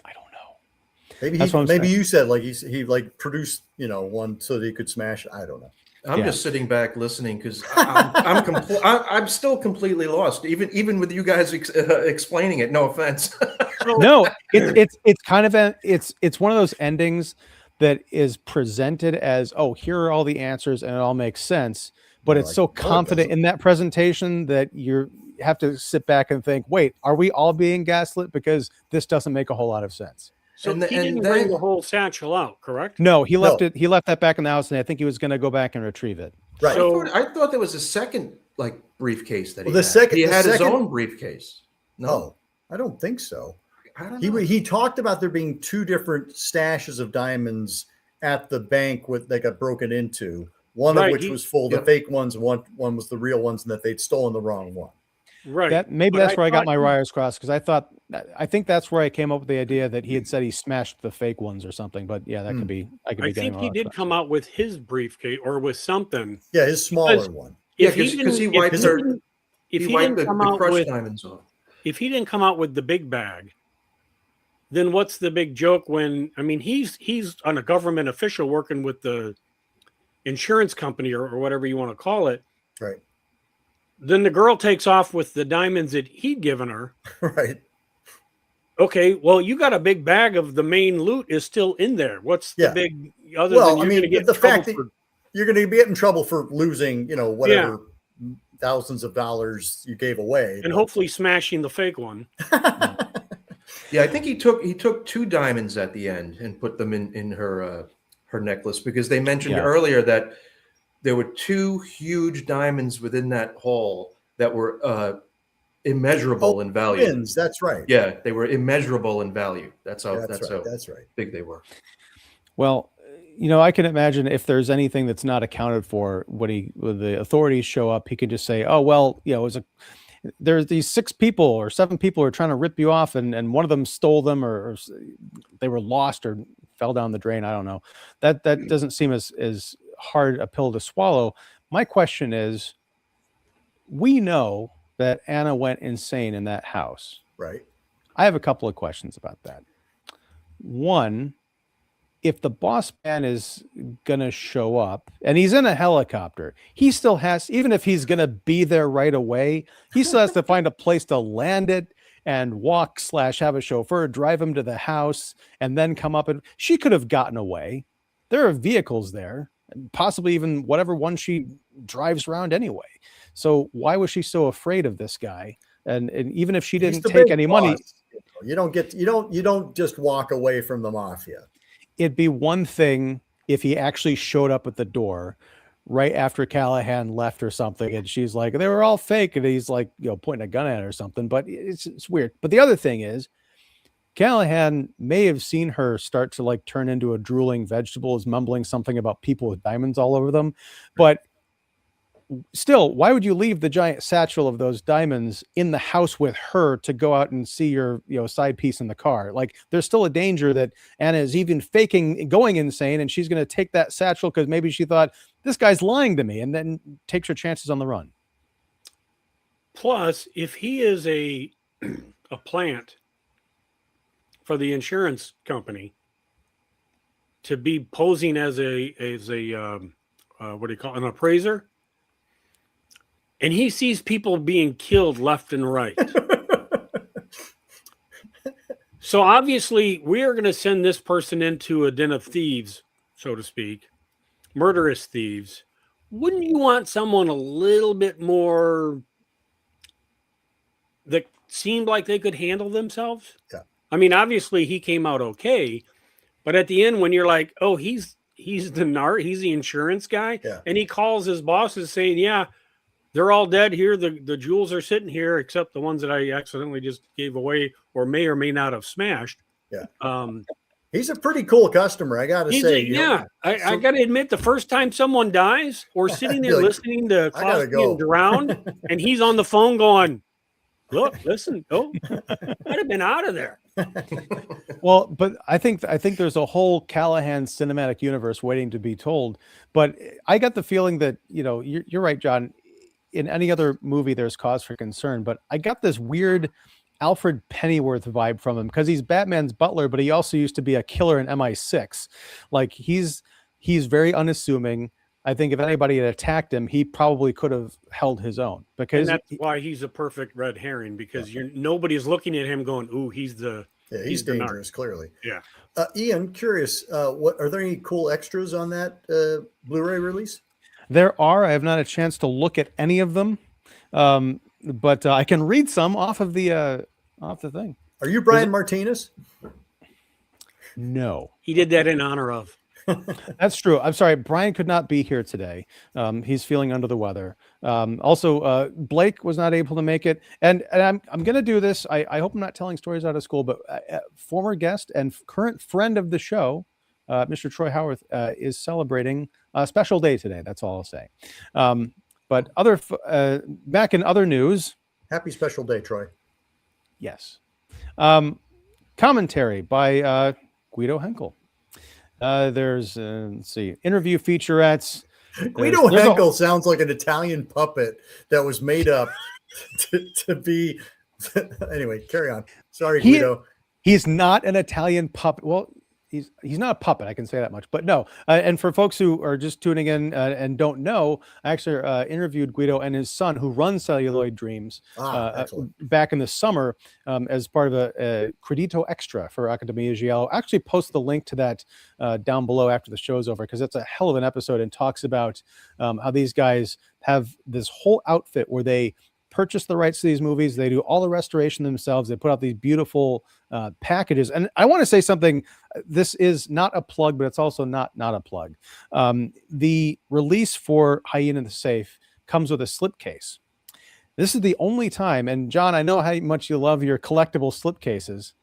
I don't know. Maybe you said like he like produced one so that he could smash. I don't know. I'm just sitting back listening because I'm still completely lost, even with you guys explaining it. No offense. No, it's kind of it's one of those endings that is presented as, oh, here are all the answers and it all makes sense, but it's so confident in that presentation that you have to sit back and think, wait, are we all being gaslit? Because this doesn't make a whole lot of sense. So he didn't bring the whole satchel out, correct? No, he left it. He left that back in the house, and I think he was going to go back and retrieve it. Right. So I thought there was a second briefcase that he had his own briefcase. No, I don't think so. I don't know. He talked about there being two different stashes of diamonds at the bank that got broken into. One of which was full of fake ones, and one was the real ones, and that they'd stolen the wrong one. Right. That's where I got my wires crossed, because I think that's where I came up with the idea that he had said he smashed the fake ones or something. But yeah, that could be. I think he did come out with his briefcase or with something. Yeah, his smaller one. Yeah, because he wiped the crushed diamonds off. If he didn't come out with the big bag, then what's the big joke when, he's on a government official working with the insurance company or whatever you want to call it. Right. Then the girl takes off with the diamonds that he'd given her. Right. Okay, well, you got a big bag of the main loot is still in there. What's the big other than you're going to get the fact that you're going to get in trouble for losing, whatever thousands of dollars you gave away. And hopefully smashing the fake one. Yeah, I think he took two diamonds at the end and put them in her necklace, because they mentioned earlier that there were two huge diamonds within that haul that were immeasurable in value. Twins, that's right. Yeah, they were immeasurable in value. That's how right. big they were. Well, I can imagine if there's anything that's not accounted for when the authorities show up, he could just say, oh, well, there's these 6 people or 7 people who are trying to rip you off, and one of them stole them, or they were lost or fell down the drain. I don't know. That doesn't seem as hard a pill to swallow. My question is, we know that Anna went insane in that house. Right. I have a couple of questions about that. One, if the boss man is going to show up and he's in a helicopter, he still has, even if he's going to be there right away, he still has to find a place to land it and walk / have a chauffeur drive him to the house and then come up. And she could have gotten away. There are vehicles there, and possibly even whatever one she drives around anyway. So why was she so afraid of this guy? And even if she didn't take any money, you don't just walk away from the mafia. It'd be one thing if he actually showed up at the door right after Callahan left or something, and she's like, they were all fake, and he's like, pointing a gun at her or something. But it's weird. But the other thing is, Callahan may have seen her start to like turn into a drooling vegetable, is mumbling something about people with diamonds all over them. But still, why would you leave the giant satchel of those diamonds in the house with her to go out and see your side piece in the car? Like, there's still a danger that Anna is even faking going insane, and she's going to take that satchel because maybe she thought, this guy's lying to me, and then takes her chances on the run. Plus, if he is a plant for the insurance company to be posing as a what do you call it, an appraiser, and he sees people being killed left and right. So obviously we are going to send this person into a den of thieves, so to speak, murderous thieves. Wouldn't you want someone a little bit more that seemed like they could handle themselves? Yeah. I mean, obviously he came out okay, but at the end when you're like, oh, he's the insurance guy, yeah, and he calls his bosses saying, yeah, they're all dead here. The jewels are sitting here, except the ones that I accidentally just gave away or may not have smashed. Yeah. He's a pretty cool customer, I got to say. I got to admit, the first time someone dies or sitting there listening to Klaus being drowned, and he's on the phone going, look, listen, I'd have been out of there. Well, but I think there's a whole Callahan cinematic universe waiting to be told. But I got the feeling that, you're right, John. In any other movie, there's cause for concern, but I got this weird Alfred Pennyworth vibe from him because he's Batman's butler, but he also used to be a killer in MI6. Like he's very unassuming. I think if anybody had attacked him, he probably could have held his own. Because and that's why he's a perfect red herring, because nobody's looking at him going, "Ooh, he's dangerous." Clearly, yeah. Ian, curious, what are there any cool extras on that Blu-ray release? There are. I have not a chance to look at any of them, but I can read some off the thing. Are you Brian Martinez? No. He did that in honor of. That's true. I'm sorry. Brian could not be here today. He's feeling under the weather. Also, Blake was not able to make it. And I'm going to do this. I hope I'm not telling stories out of school, but former guest and current friend of the show, Mr. Troy Howarth, is celebrating a special day today. That's all I'll say. But back in other news. Happy special day, Troy. Yes. Commentary by Guido Henkel. There's let's see, interview featurettes. Guido Henkel sounds like an Italian puppet that was made up to be. Anyway, carry on. Sorry, Guido. He's not an Italian puppet. Well, he's not a puppet, I can say that much. But no, and for folks who are just tuning in and don't know, I actually interviewed Guido and his son, who runs Celluloid Dreams, back in the summer as part of a Credito Extra for Accademia Giallo. I actually post the link to that down below after the show's over, because it's a hell of an episode and talks about how these guys have this whole outfit where they purchase the rights to these movies. They do all the restoration themselves. They put out these beautiful packages. And I want to say something. This is not a plug, but it's also not a plug. The release for Hyena in the Safe comes with a slipcase. This is the only time, and John, I know how much you love your collectible slipcases,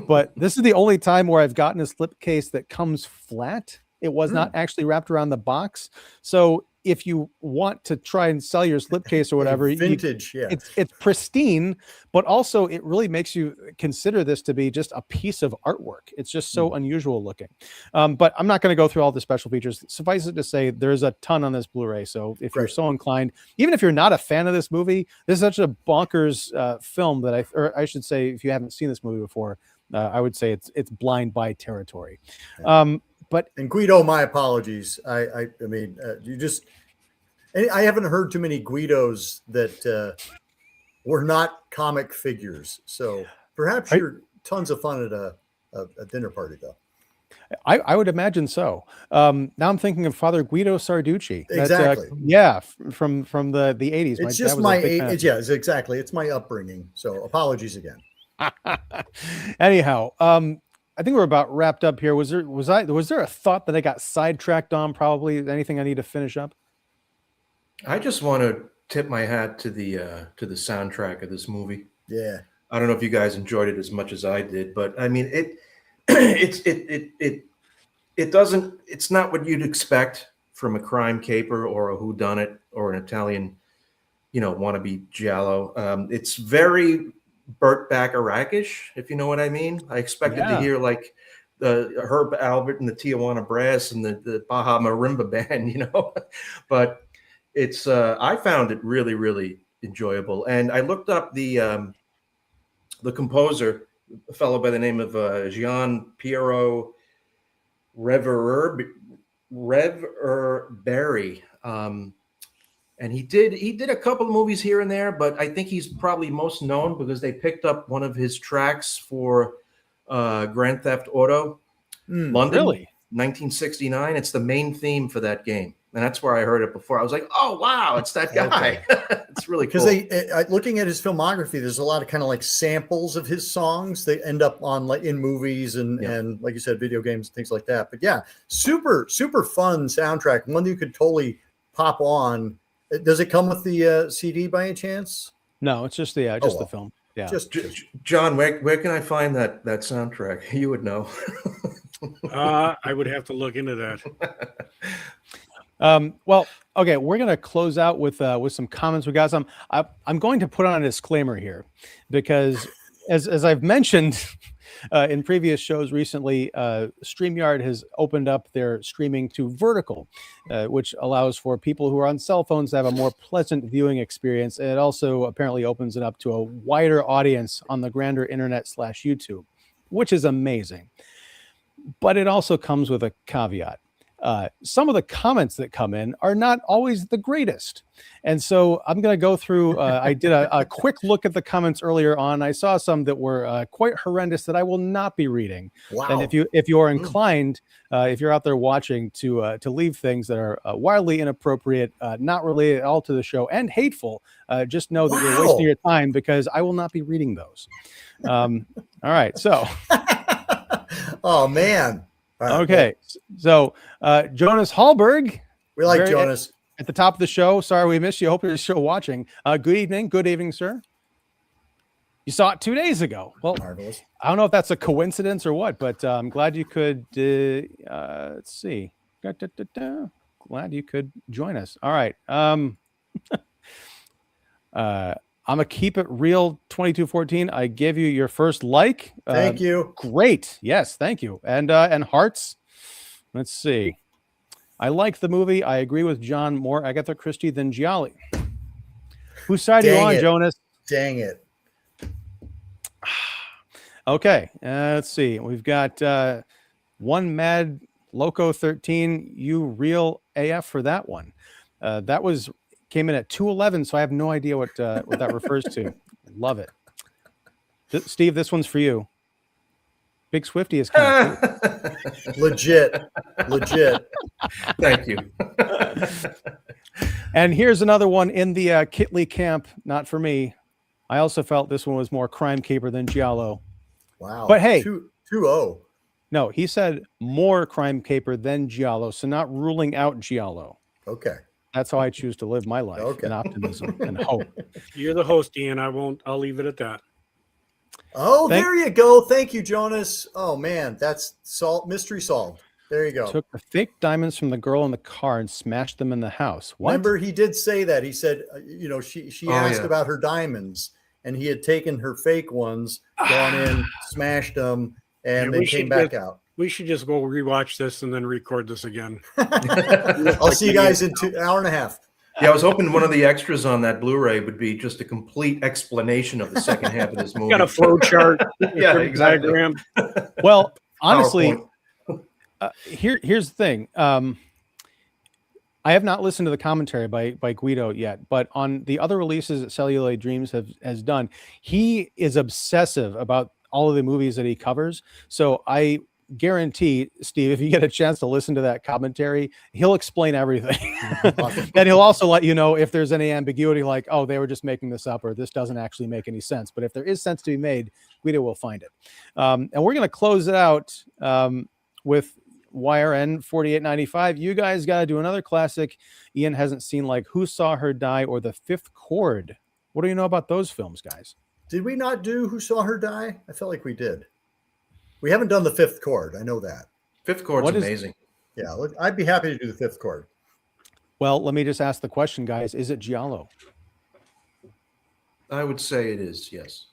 but this is the only time where I've gotten a slipcase that comes flat. It was not actually wrapped around the box. So if you want to try and sell your slipcase or whatever, vintage, it's pristine, but also it really makes you consider this to be just a piece of artwork. It's just so unusual looking. But I'm not going to go through all the special features. Suffice it to say, there's a ton on this Blu-ray. So if you're so inclined, even if you're not a fan of this movie, this is such a bonkers film that I should say, if you haven't seen this movie before, I would say it's blind buy territory. And Guido, my apologies. I mean, I haven't heard too many Guidos that were not comic figures. So perhaps you're tons of fun at a dinner party, though. I would imagine so. Now I'm thinking of Father Guido Sarducci. Exactly. From the 80s. It's just my age. Yeah, exactly. It's my upbringing. So apologies again. Anyhow, I think we're about wrapped up here. Was there a thought that I got sidetracked on? Probably anything I need to finish up? I just want to tip my hat to the soundtrack of this movie. Yeah. I don't know if you guys enjoyed it as much as I did, but I mean it's not what you'd expect from a crime caper or a whodunit or an Italian, wannabe giallo. It's very Burt Bacharach-ish, if you know what I mean. I expected to hear like the Herb Albert and the Tijuana Brass and the Baja Marimba Band, but it's I found it really, really enjoyable. And I looked up the composer, a fellow by the name of Gian Piero Reverberi. And he did a couple of movies here and there, but I think he's probably most known because they picked up one of his tracks for Grand Theft Auto London, really? 1969. It's the main theme for that game. And that's where I heard it before. I was like, oh, wow, it's that guy. Okay. It's really cool. Because looking at his filmography, there's a lot of kind of like samples of his songs. They end up on like in movies and like you said, video games and things like that. But yeah, super, super fun soundtrack. One that you could totally pop on. Does it come with the CD by any chance? No, it's just the film. Yeah. John, where can I find that soundtrack? You would know. I would have to look into that. Well, okay, we're gonna close out with some comments we got. I'm going to put on a disclaimer here because, as I've mentioned in previous shows recently, StreamYard has opened up their streaming to vertical, which allows for people who are on cell phones to have a more pleasant viewing experience. And it also apparently opens it up to a wider audience on the grander internet /YouTube, which is amazing. But it also comes with a caveat. Some of the comments that come in are not always the greatest. And so I'm going to go through, I did a quick look at the comments earlier on. I saw some that were quite horrendous that I will not be reading. Wow. And if you are inclined, if you're out there watching to leave things that are wildly inappropriate, not related at all to the show and hateful, just know that you're wasting your time because I will not be reading those. All right. So. Oh, man. Right. Okay, so Jonas Hallberg. We like Jonas. At the top of the show. Sorry we missed you. Hope you're still watching. Good evening, sir. You saw it 2 days ago. Well, marvelous. I don't know if that's a coincidence or what, but I'm glad you could. Let's see. Glad you could join us. All right. I'm a keep it real 2214. I give you your first like. Thank you. Great. Yes, thank you. And hearts. Let's see. I like the movie. I agree with John, more Agatha Christie than Giallo. Whose side are you on, Jonas? Dang it. Okay. Let's see. We've got one Mad Loco 13. You real AF for that one. That came in at 211, so I have no idea what that refers to. Love it. Steve, this one's for you. Big Swifty is kind of cool. Legit. Thank you. And here's another one in the Kitley camp. Not for me. I also felt this one was more crime caper than Giallo. Wow. But hey, 2-0. No, he said more crime caper than Giallo, so not ruling out Giallo. Okay. That's how I choose to live my life, in optimism and hope. You're the host, Ian. I'll leave it at that. Oh, there you go. Thank you, Jonas. Oh man, that's mystery solved. There you go. Took the fake diamonds from the girl in the car and smashed them in the house. What? Remember, he did say that. He said, she asked yeah. about her diamonds, and he had taken her fake ones, gone in, smashed them, and then came back out. We should just go rewatch this and then record this again. I'll see you guys in an hour and a half. Yeah, I was hoping one of the extras on that Blu-ray would be just a complete explanation of the second half of this movie. Got a flow chart, Yeah, exactly. diagram. Well, honestly, PowerPoint. here's the thing. I have not listened to the commentary by Guido yet, but on the other releases that Celluloid Dreams has done, he is obsessive about all of the movies that he covers. So I guarantee, Steve, if you get a chance to listen to that commentary, he'll explain everything. And he'll also let you know if there's any ambiguity, like, oh, they were just making this up, or this doesn't actually make any sense. But if there is sense to be made, Guido will find it. And we're going to close it out with YRN 4895. You guys got to do another classic Ian hasn't seen, like Who Saw Her Die or The Fifth Chord. What do you know about those films, guys? Did we not do Who Saw Her Die? I felt like we did. We haven't done The Fifth Chord. I know that. Fifth Chord's amazing. Yeah, look, I'd be happy to do The Fifth Chord. Well, let me just ask the question, guys. Is it Giallo? I would say it is, yes.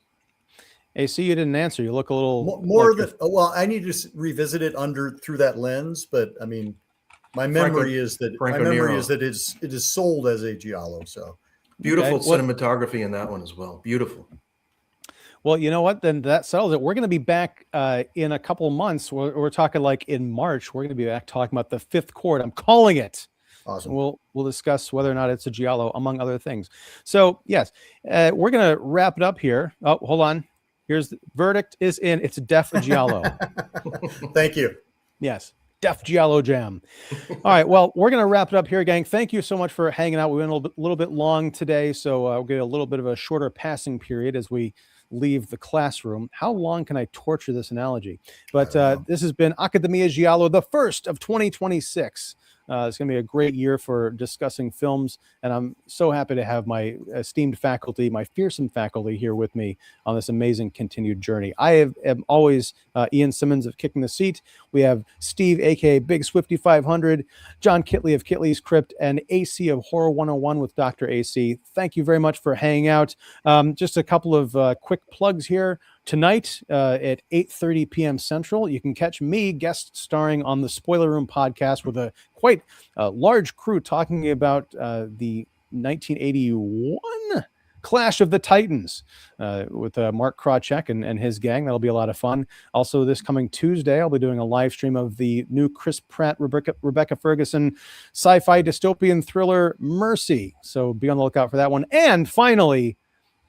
AC, you didn't answer. You look a little more than well. I need to revisit it through that lens, but I mean, my memory is that it is sold as a Giallo. So beautiful cinematography in that one as well. Beautiful. Well, you know what? Then that settles it. We're going to be back in a couple months. We're talking like in March. We're going to be back talking about The Fifth Chord. I'm calling it. Awesome. We'll discuss whether or not it's a Giallo, among other things. So yes, we're going to wrap it up here. Oh, hold on. Here's the verdict is in. It's Def Giallo. Thank you. Yes. Def Giallo Jam. All right. Well, we're going to wrap it up here, gang. Thank you so much for hanging out. We went a little bit long today, so we'll get a little bit of a shorter passing period as we leave the classroom. How long can I torture this analogy? But this has been Accademia Giallo, the first of 2026. It's going to be a great year for discussing films, and I'm so happy to have my esteemed faculty, my fearsome faculty here with me on this amazing continued journey. I am always Ian Simmons of Kicking the Seat. We have Steve, aka Big Swifty 500, John Kitley of Kitley's Crypt, and AC of Horror 101 with Dr. AC. Thank you very much for hanging out. Just a couple of quick plugs here. Tonight at 8:30 p.m. Central, you can catch me guest starring on the Spoiler Room podcast with a quite large crew talking about the 1981 Clash of the Titans with Mark Krawcheck and his gang. That'll be a lot of fun. Also, this coming Tuesday, I'll be doing a live stream of the new Chris Pratt, Rebecca Ferguson sci-fi dystopian thriller Mercy. So be on the lookout for that one. And finally,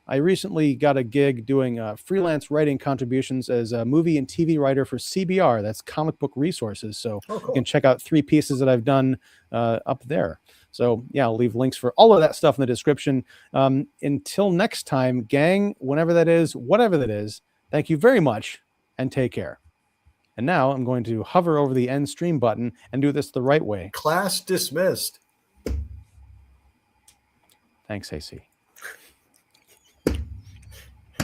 I recently got a gig doing freelance writing contributions as a movie and TV writer for CBR. That's Comic Book Resources. So cool. You can check out 3 pieces that I've done up there. So yeah, I'll leave links for all of that stuff in the description. Until next time, gang, whenever that is, whatever that is, thank you very much and take care. And now I'm going to hover over the end stream button and do this the right way. Class dismissed. Thanks, AC.